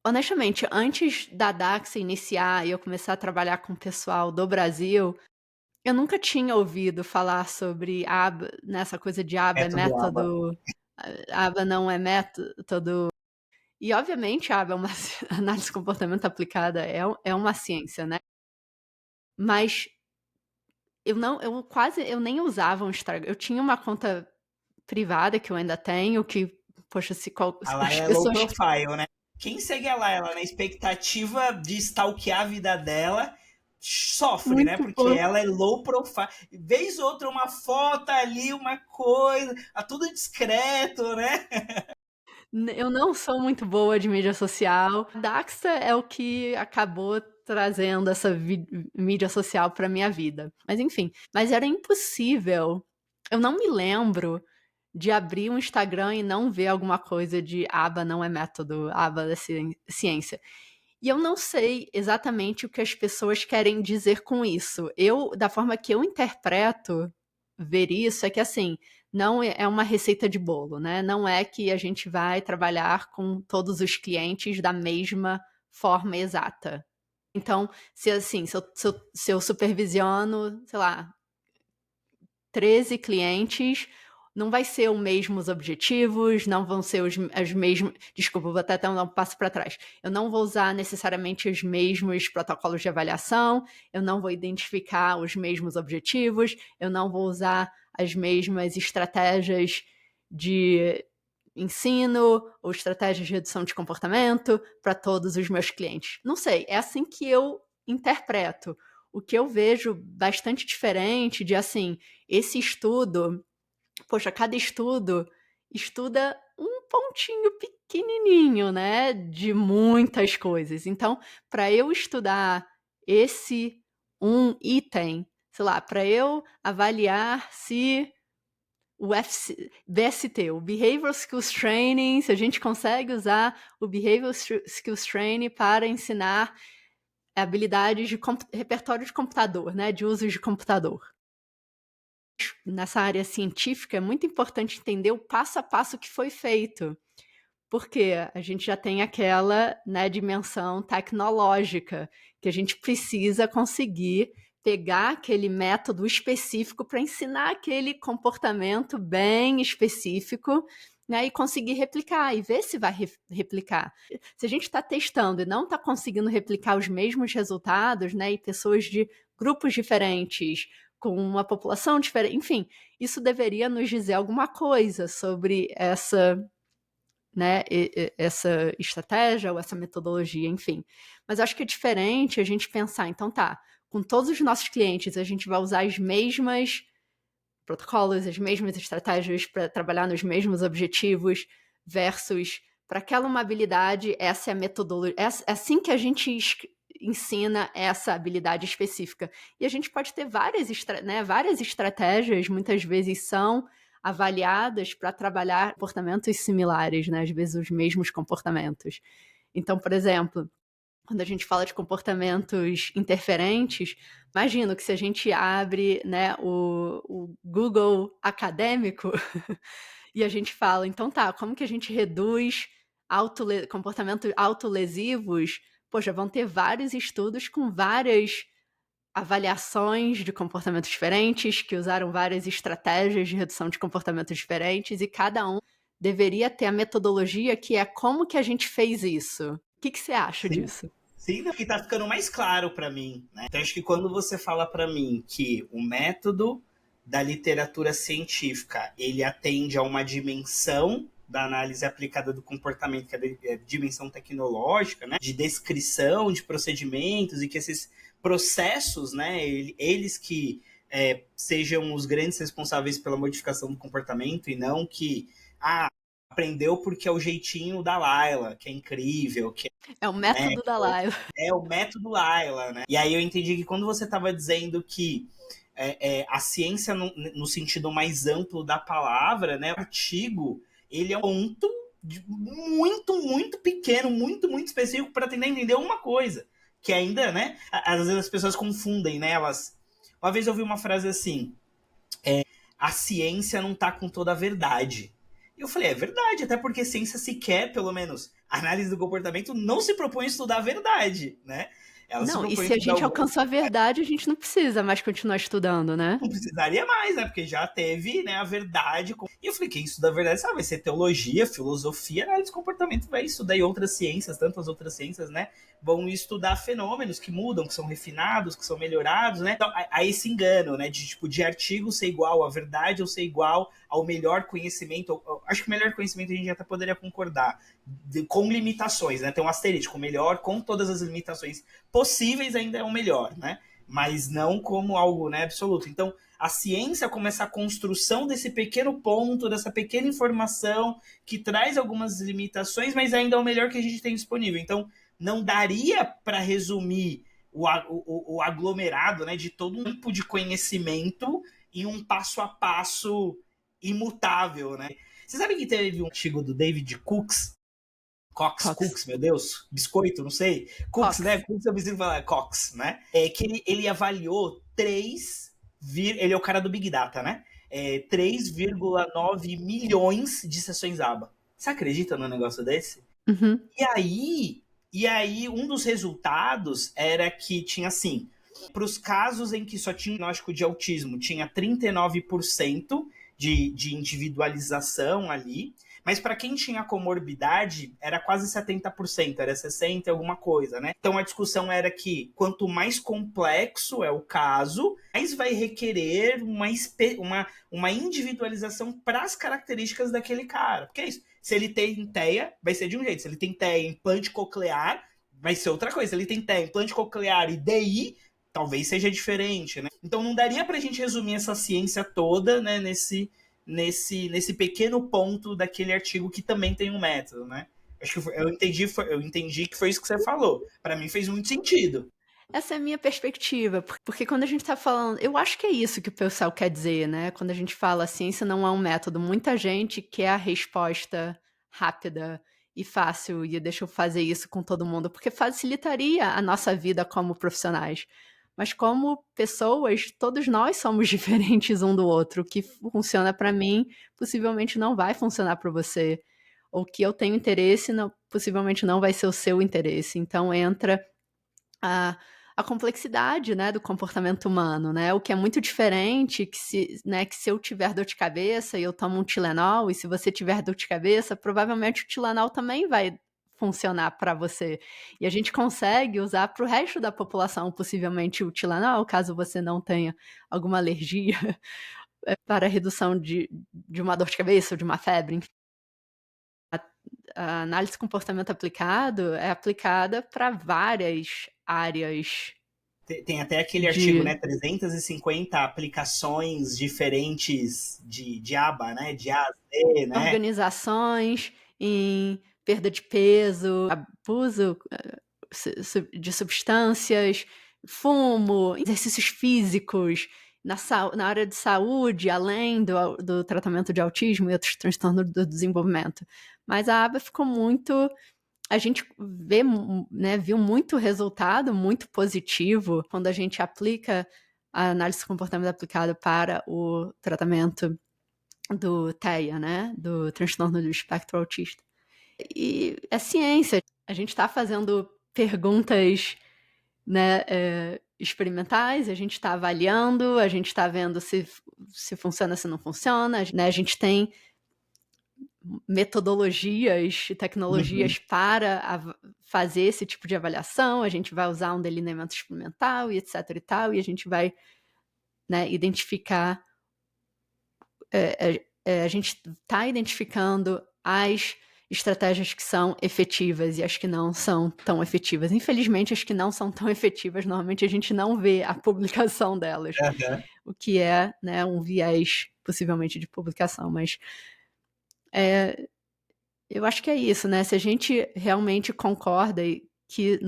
Honestamente, antes da Daxa iniciar e eu começar a trabalhar com o pessoal do Brasil, eu nunca tinha ouvido falar sobre aba, nessa coisa de aba é Método aba. método, aba não é método. E, obviamente, aba é uma análise de comportamento aplicada, é uma ciência, né? Mas eu nem usava um Instagram. Eu tinha uma conta privada que eu ainda tenho, que, poxa, A as Laila é low pessoas profile, né? Quem segue a Laila na expectativa de stalkear a vida dela sofre, né? muito Porque bom. ela é low profile. Vez outra, uma foto ali, uma coisa, tá tudo discreto, né? Eu não sou muito boa de mídia social. Daxa é o que acabou trazendo essa mídia social para minha vida. Mas enfim, mas era impossível. Eu não me lembro de abrir um Instagram e não ver alguma coisa de aba não é método, aba é ciência. E eu não sei exatamente o que as pessoas querem dizer com isso. Da forma que eu interpreto ver isso, é que assim, não é uma receita de bolo, né? Não é que a gente vai trabalhar com todos os clientes da mesma forma exata. Então, se eu supervisiono, sei lá, 13 clientes, não vai ser os mesmos objetivos, não vão ser os mesmos. Desculpa, vou até dar um passo para trás. Eu não vou usar necessariamente os mesmos protocolos de avaliação, eu não vou identificar os mesmos objetivos, eu não vou usar as mesmas estratégias de ensino ou estratégias de redução de comportamento para todos os meus clientes. Não sei, é assim que eu interpreto. O que eu vejo bastante diferente de assim, esse estudo, poxa, cada estudo estuda um pontinho pequenininho, né, de muitas coisas. Então, para eu estudar esse um item, sei lá, para eu avaliar se o BST, o Behavioral Skills Training, se a gente consegue usar o Behavioral Skills Training para ensinar habilidades de repertório de computador, né, de uso de computador. Nessa área científica é muito importante entender o passo a passo que foi feito, porque a gente já tem aquela, né, dimensão tecnológica, que a gente precisa conseguir pegar aquele método específico para ensinar aquele comportamento bem específico, né, e conseguir replicar e ver se vai replicar. Se a gente está testando e não está conseguindo replicar os mesmos resultados, né, e pessoas de grupos diferentes, com uma população diferente, enfim, isso deveria nos dizer alguma coisa sobre essa, né, essa estratégia ou essa metodologia, enfim. Mas acho que é diferente a gente pensar, então tá, com todos os nossos clientes a gente vai usar as mesmas protocolos, as mesmas estratégias para trabalhar nos mesmos objetivos, versus para aquela uma habilidade, essa é a metodologia, é assim que a gente ensina essa habilidade específica. E a gente pode ter várias estratégias, muitas vezes são avaliadas para trabalhar comportamentos similares, né? Às vezes os mesmos comportamentos. Então, por exemplo, quando a gente fala de comportamentos interferentes, imagino que se a gente abre, né, o Google acadêmico e a gente fala, então tá, como que a gente reduz comportamentos autolesivos? Poxa, vão ter vários estudos com várias avaliações de comportamentos diferentes, que usaram várias estratégias de redução de comportamentos diferentes, e cada um deveria ter a metodologia que é como que a gente fez isso. O que você acha Sim. disso? Sim, que tá ficando mais claro para mim, né? Então acho que quando você fala para mim que o método da literatura científica, ele atende a uma dimensão da análise aplicada do comportamento, que é a dimensão tecnológica, né? De descrição de procedimentos, e que esses processos, né? Eles que sejam os grandes responsáveis pela modificação do comportamento, e não que aprendeu porque é o jeitinho da Laila, que é incrível, que É o método da Laila. é o método Laila, né? E aí eu entendi que quando você estava dizendo que a ciência, no sentido mais amplo da palavra, né? O artigo, ele é um ponto muito, muito pequeno, muito, muito específico para tentar entender uma coisa. Que ainda, né? Às vezes as pessoas confundem, né? Uma vez eu ouvi uma frase assim: a ciência não tá com toda a verdade. E eu falei, é verdade, até porque ciência sequer, pelo menos, a análise do comportamento não se propõe a estudar a verdade, né? Ela se Não, e propõe a se a estudar gente alguma. alcançou a verdade, a gente não precisa mais continuar estudando, né? Não precisaria mais, né? Porque já teve, né, a verdade. E eu falei, quem estuda a verdade, sabe? Vai ser teologia, filosofia, análise de comportamento, vai estudar. E outras ciências, tantas outras ciências, né? Vão estudar fenômenos que mudam, que são refinados, que são melhorados, né? Então, há esse engano, né? De artigo ser igual à verdade ou ser igual ao melhor conhecimento. Acho que o melhor conhecimento a gente até poderia concordar, com limitações, né? Tem um asterisco, o melhor com todas as limitações possíveis ainda é o melhor, né? Mas não como algo, né, absoluto. Então, a ciência, como essa construção desse pequeno ponto, dessa pequena informação que traz algumas limitações, mas ainda é o melhor que a gente tem disponível. Então, não daria para resumir o aglomerado, né, de todo um campo de conhecimento em um passo a passo imutável, né? Você sabe que teve um artigo do David Cooks, meu Deus, biscoito, não sei. Cooks, né? Cooks eu preciso falar Cox, né? Que ele avaliou ele é o cara do Big Data, né? 3,9 milhões de sessões aba. Você acredita num negócio desse? Uhum. E aí, um dos resultados era que tinha assim, para os casos em que só tinha diagnóstico de autismo, tinha 39% de individualização ali, mas para quem tinha comorbidade, era quase 70%, era 60% e alguma coisa, né? Então a discussão era que quanto mais complexo é o caso, mais vai requerer uma individualização para as características daquele cara. Porque é isso. Se ele tem TEA, vai ser de um jeito. Se ele tem TEA implante coclear, vai ser outra coisa. Se ele tem TEA implante coclear e DI, talvez seja diferente, né? Então não daria pra gente resumir essa ciência toda, né, nesse pequeno ponto daquele artigo que também tem um método, né? Acho que eu entendi que foi isso que você falou. Para mim fez muito sentido. Essa é a minha perspectiva, porque quando a gente está falando, eu acho que é isso que o pessoal quer dizer, né? Quando a gente fala a ciência não é um método, muita gente quer a resposta rápida e fácil, e deixa eu fazer isso com todo mundo, porque facilitaria a nossa vida como profissionais. Mas como pessoas, todos nós somos diferentes um do outro. O que funciona para mim, possivelmente não vai funcionar para você. O que eu tenho interesse, possivelmente não vai ser o seu interesse. Então entra a complexidade, né, do comportamento humano, né? O que é muito diferente que se eu tiver dor de cabeça e eu tomo um Tilenol, e se você tiver dor de cabeça, provavelmente o Tilenol também vai funcionar para você. E a gente consegue usar para o resto da população, possivelmente o Tilenol, caso você não tenha alguma alergia, para a redução de uma dor de cabeça ou de uma febre. A análise de comportamento aplicado é aplicada para várias áreas Tem até aquele artigo, né? 350 aplicações diferentes de aba, né? De A a Z, né? organizações, em perda de peso, abuso de substâncias, fumo, exercícios físicos, na área de saúde, além do tratamento de autismo e outros transtornos do desenvolvimento. Mas a aba ficou muito... A gente viu muito resultado, muito positivo, quando a gente aplica a análise de comportamento aplicado para o tratamento do TEA, né? Do transtorno do espectro autista. E é ciência. A gente está fazendo perguntas, né, experimentais, a gente está avaliando, a gente está vendo se funciona, se não funciona, né? A gente tem metodologias e tecnologias para fazer esse tipo de avaliação, a gente vai usar um delineamento experimental e etc e tal, e a gente vai, né, identificar, a gente está identificando as estratégias que são efetivas e as que não são tão efetivas. Infelizmente, as que não são tão efetivas, normalmente a gente não vê a publicação delas, o que é, né, um viés possivelmente de publicação, mas eu acho que é isso, né? Se a gente realmente concorda que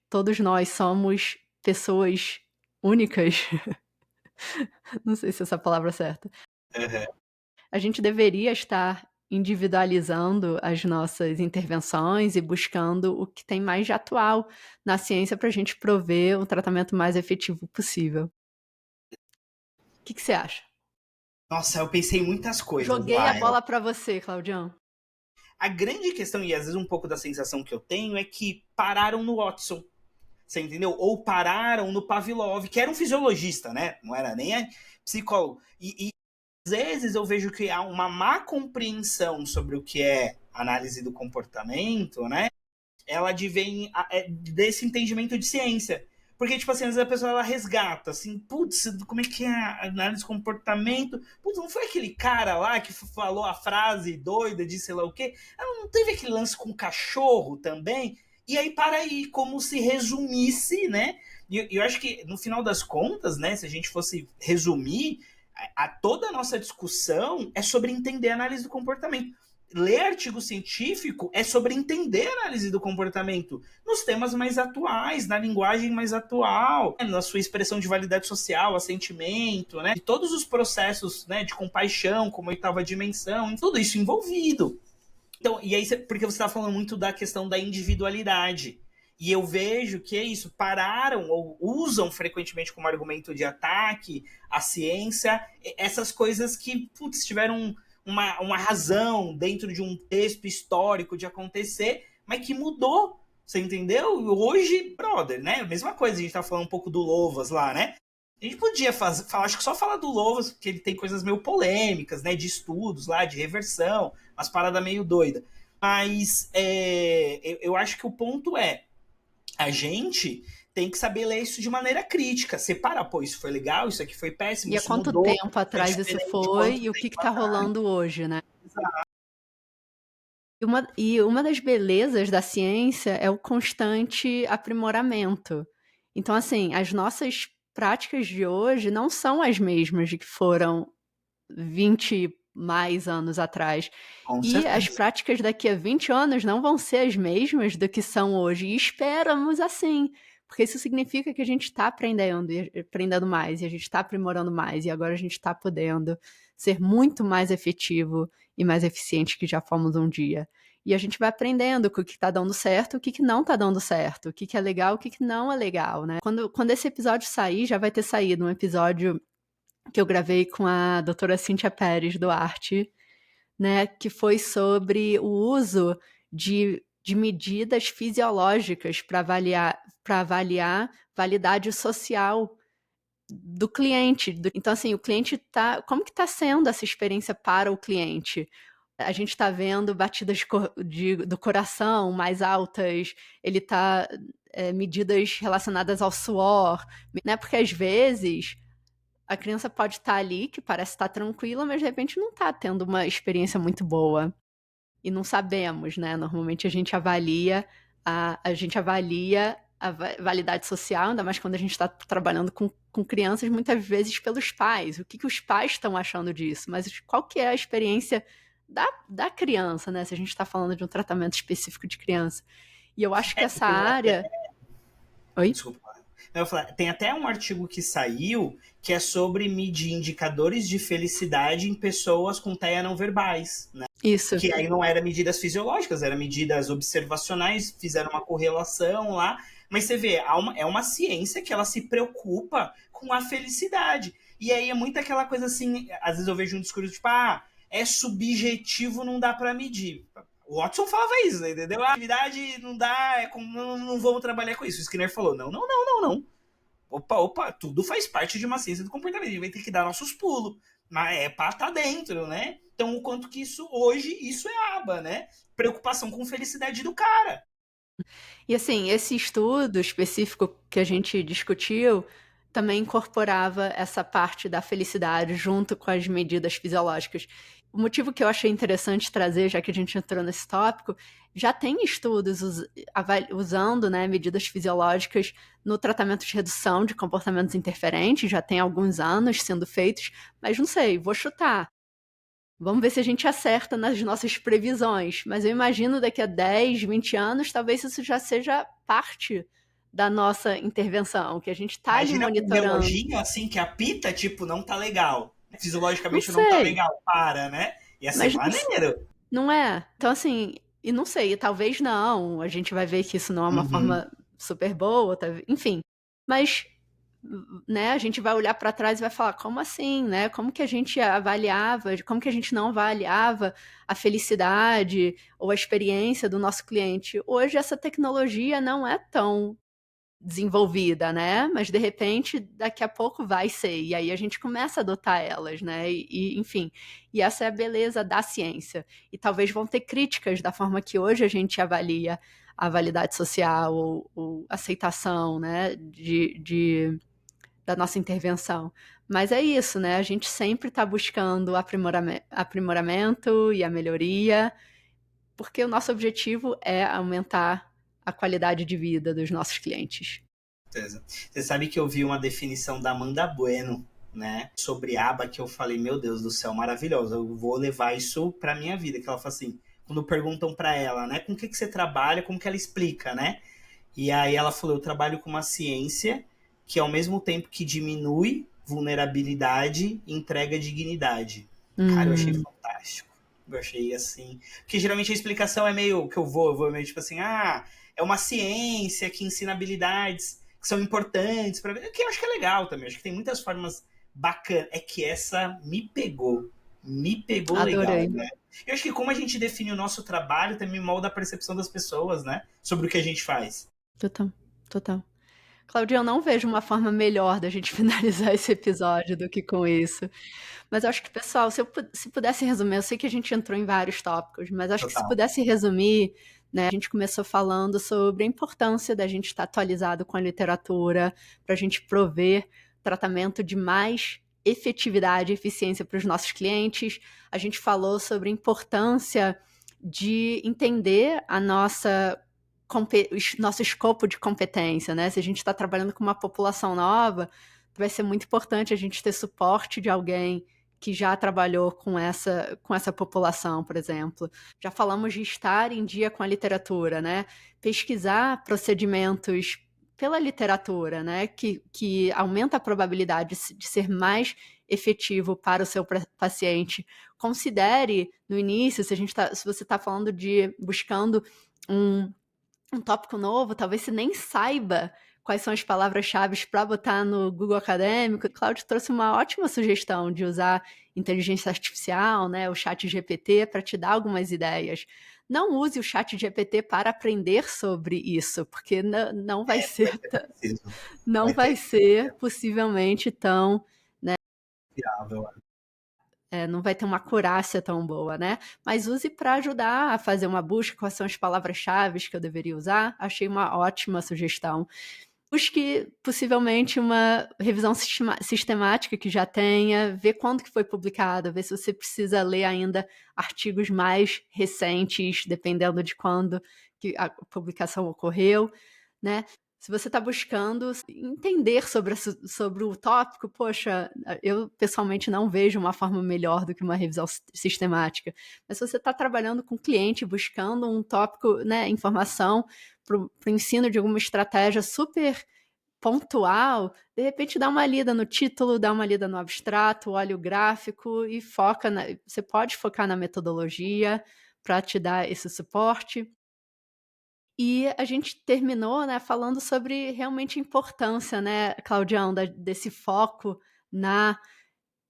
todos nós somos pessoas únicas, não sei se essa palavra é certa, a gente deveria estar individualizando as nossas intervenções e buscando o que tem mais de atual na ciência para a gente prover o tratamento mais efetivo possível. O que você acha? Nossa, eu pensei em muitas coisas. Joguei a bola para você, Claudião. A grande questão, e às vezes um pouco da sensação que eu tenho, é que pararam no Watson. Você entendeu? Ou pararam no Pavlov, que era um fisiologista, né? Não era nem psicólogo. E às vezes eu vejo que há uma má compreensão sobre o que é análise do comportamento, né? Ela advém desse entendimento de ciência. Porque, tipo assim, às vezes a pessoa ela resgata, assim, putz, como é que é a análise de comportamento? Putz, não foi aquele cara lá que falou a frase doida de sei lá o quê? Ela não teve aquele lance com o cachorro também? E aí, para aí, como se resumisse, né? E eu acho que, no final das contas, né, se a gente fosse resumir, toda a nossa discussão é sobre entender a análise do comportamento. Ler artigo científico é sobre entender a análise do comportamento nos temas mais atuais, na linguagem mais atual, né, na sua expressão de validade social, assentimento, né, de todos os processos, né, de compaixão, como oitava dimensão, tudo isso envolvido. Então, e aí, porque você está falando muito da questão da individualidade. E eu vejo que é isso, pararam ou usam frequentemente como argumento de ataque a ciência, essas coisas que, putz, tiveram uma razão dentro de um texto histórico de acontecer, mas que mudou, você entendeu? Hoje, brother, né? A mesma coisa, a gente tá falando um pouco do Louvas lá, né? A gente podia falar, acho que só falar do Louvas, porque ele tem coisas meio polêmicas, né? De estudos lá, de reversão, umas paradas meio doidas. Mas eu acho que o ponto é, a gente tem que saber ler isso de maneira crítica. Separar, pô, isso foi legal, isso aqui foi péssimo, e há isso quanto mudou, tempo atrás isso foi e o que está rolando hoje, né? Exato. E uma das belezas da ciência é o constante aprimoramento. Então, assim, as nossas práticas de hoje não são as mesmas de que foram 20 mais anos atrás. Com e certeza. As práticas daqui a 20 anos não vão ser as mesmas do que são hoje. E esperamos assim, porque isso significa que a gente está aprendendo mais, e a gente está aprimorando mais, e agora a gente está podendo ser muito mais efetivo e mais eficiente que já fomos um dia. E a gente vai aprendendo o que está dando certo, o que não está dando certo, o que é legal, o que não é legal, né? Quando esse episódio sair, já vai ter saído um episódio que eu gravei com a doutora Cíntia Pérez Duarte, né, que foi sobre o uso de medidas fisiológicas para avaliar validade social do cliente. Então, assim, o cliente como que está sendo essa experiência para o cliente? A gente está vendo batidas do coração mais altas, ele está medidas relacionadas ao suor, né? Porque às vezes a criança pode estar ali, que parece estar tranquila, mas de repente não está tendo uma experiência muito boa. E não sabemos, né? Normalmente a gente avalia a validade social, ainda mais quando a gente está trabalhando com crianças, muitas vezes pelos pais. O que os pais estão achando disso? Mas qual que é a experiência da criança, né? Se a gente está falando de um tratamento específico de criança. E eu acho que essa área... Oi? Desculpa. Eu vou falar, tem até um artigo que saiu que é sobre medir indicadores de felicidade em pessoas com TEA não verbais, né? Isso. Que aí não era medidas fisiológicas, eram medidas observacionais, fizeram uma correlação lá. Mas você vê, é uma ciência que ela se preocupa com a felicidade. E aí é muito aquela coisa assim, às vezes eu vejo um discurso tipo, é subjetivo, não dá para medir. O Watson falava isso, entendeu? A atividade não dá, não vamos trabalhar com isso. O Skinner falou, não. Opa, tudo faz parte de uma ciência do comportamento. A gente vai ter que dar nossos pulos. Mas é pra estar dentro, né? Então, o quanto que isso é aba, né? Preocupação com felicidade do cara. E assim, esse estudo específico que a gente discutiu também incorporava essa parte da felicidade junto com as medidas fisiológicas. O motivo que eu achei interessante trazer, já que a gente entrou nesse tópico, já tem estudos usando, né, medidas fisiológicas no tratamento de redução de comportamentos interferentes, já tem alguns anos sendo feitos, mas não sei, vou chutar. Vamos ver se a gente acerta nas nossas previsões. Mas eu imagino daqui a 10, 20 anos, talvez isso já seja parte da nossa intervenção, que a gente está ali monitorando. Um reloginho assim que apita, tipo, não tá legal. Fisiologicamente não tá legal, para, né? Ia ser maneiro. Não é? Então, assim, e não sei, talvez não. A gente vai ver que isso não é uma forma super boa, enfim. Mas, né, a gente vai olhar para trás e vai falar, como assim, né? Como que a gente avaliava, como que a gente não avaliava a felicidade ou a experiência do nosso cliente? Hoje essa tecnologia não é tão desenvolvida, né? Mas de repente, daqui a pouco vai ser. E aí a gente começa a adotar elas, né? Enfim, e essa é a beleza da ciência. E talvez vão ter críticas da forma que hoje a gente avalia a validade social ou aceitação, né? Da nossa intervenção. Mas é isso, né? A gente sempre está buscando aprimoramento e a melhoria, porque o nosso objetivo é aumentar a qualidade de vida dos nossos clientes. Você sabe que eu vi uma definição da Amanda Bueno, né, sobre aba, que eu falei, meu Deus do céu, maravilhosa, eu vou levar isso pra minha vida, que ela fala assim, quando perguntam pra ela, né, com o que você trabalha, como que ela explica, né, e aí ela falou, eu trabalho com uma ciência que ao mesmo tempo que diminui vulnerabilidade, entrega dignidade. Cara, eu achei fantástico. Eu achei assim. Porque geralmente a explicação é meio que eu vou meio tipo assim, é uma ciência que ensina habilidades que são importantes para que eu acho que é legal também. Acho que tem muitas formas bacanas. É que essa me pegou. Adorei. Legal, né? Eu acho que como a gente define o nosso trabalho também molda a percepção das pessoas, né? Sobre o que a gente faz. Total. Cláudia, eu não vejo uma forma melhor da gente finalizar esse episódio do que com isso. Mas eu acho que, pessoal, se pudesse resumir, eu sei que a gente entrou em vários tópicos, mas acho que se pudesse resumir, né, a gente começou falando sobre a importância da gente estar atualizado com a literatura, para a gente prover tratamento de mais efetividade e eficiência para os nossos clientes. A gente falou sobre a importância de entender nosso escopo de competência, né? Se a gente está trabalhando com uma população nova, vai ser muito importante a gente ter suporte de alguém que já trabalhou com essa população, por exemplo. Já falamos de estar em dia com a literatura, né? Pesquisar procedimentos pela literatura, né, que aumenta a probabilidade de ser mais efetivo para o seu paciente. Considere no início, se você está falando de buscando um tópico novo, talvez você nem saiba quais são as palavras-chave para botar no Google Acadêmico. Cláudio trouxe uma ótima sugestão de usar inteligência artificial, né, o chat GPT, para te dar algumas ideias. Não use o chat GPT para aprender sobre isso, porque não vai ser, não vai ser possivelmente tão, né, viável. não vai ter uma acurácia tão boa, né? Mas use para ajudar a fazer uma busca, quais são as palavras-chave que eu deveria usar. Achei uma ótima sugestão. Busque possivelmente uma revisão sistemática que já tenha, ver quando que foi publicado, ver se você precisa ler ainda artigos mais recentes, dependendo de quando que a publicação ocorreu, né? Se você está buscando entender sobre o tópico, poxa, eu pessoalmente não vejo uma forma melhor do que uma revisão sistemática. Mas se você está trabalhando com cliente, buscando um tópico, né, informação para o ensino de alguma estratégia super pontual, de repente dá uma lida no título, dá uma lida no abstrato, olha o gráfico e foca você pode focar na metodologia para te dar esse suporte. E a gente terminou, né, falando sobre realmente a importância, né, Claudião, desse foco na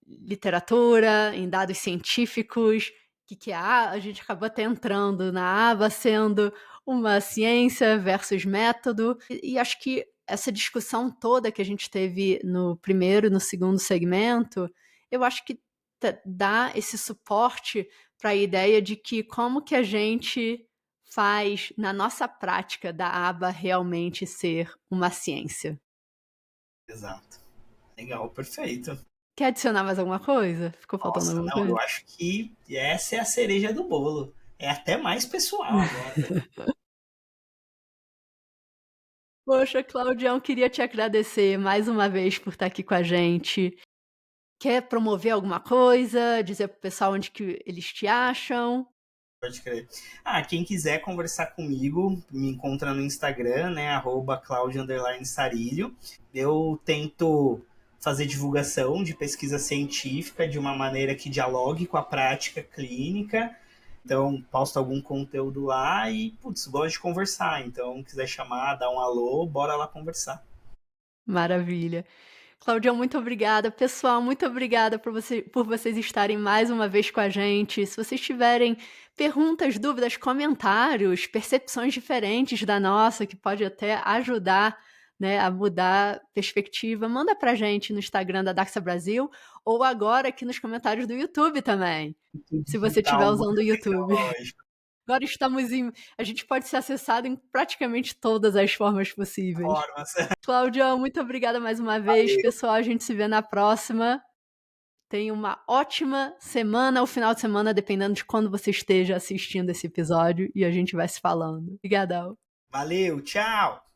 literatura, em dados científicos, que a gente acabou até entrando na aba sendo uma ciência versus método, e acho que essa discussão toda que a gente teve no primeiro e no segundo segmento, eu acho que dá esse suporte para a ideia de que como que a gente faz na nossa prática da aba realmente ser uma ciência. Exato. Legal, perfeito. Quer adicionar mais alguma coisa? Ficou faltando Nossa, alguma não, coisa? eu acho que essa é a cereja do bolo. É até mais pessoal agora. Poxa, Claudião, queria te agradecer mais uma vez por estar aqui com a gente. Quer promover alguma coisa? Dizer pro pessoal onde que eles te acham? Pode crer. Quem quiser conversar comigo, me encontra no Instagram, né? @claudio_sarilho. Eu tento fazer divulgação de pesquisa científica de uma maneira que dialogue com a prática clínica. Então, posto algum conteúdo lá e, gosto de conversar. Então, quiser chamar, dar um alô, bora lá conversar. Maravilha. Claudião, muito obrigada. Pessoal, muito obrigada por vocês estarem mais uma vez com a gente. Se vocês tiverem perguntas, dúvidas, comentários, percepções diferentes da nossa, que pode até ajudar, né, a mudar a perspectiva, manda pra gente no Instagram da Daxa Brasil ou agora aqui nos comentários do YouTube também, se você estiver Digital, usando o YouTube. tecnológico. Agora a gente pode ser acessado em praticamente todas as formas possíveis. Formas. Claudião, muito obrigada mais uma vez. Valeu. Pessoal, a gente se vê na próxima. Tenha uma ótima semana ou final de semana, dependendo de quando você esteja assistindo esse episódio, e a gente vai se falando. Obrigadão. Valeu, tchau!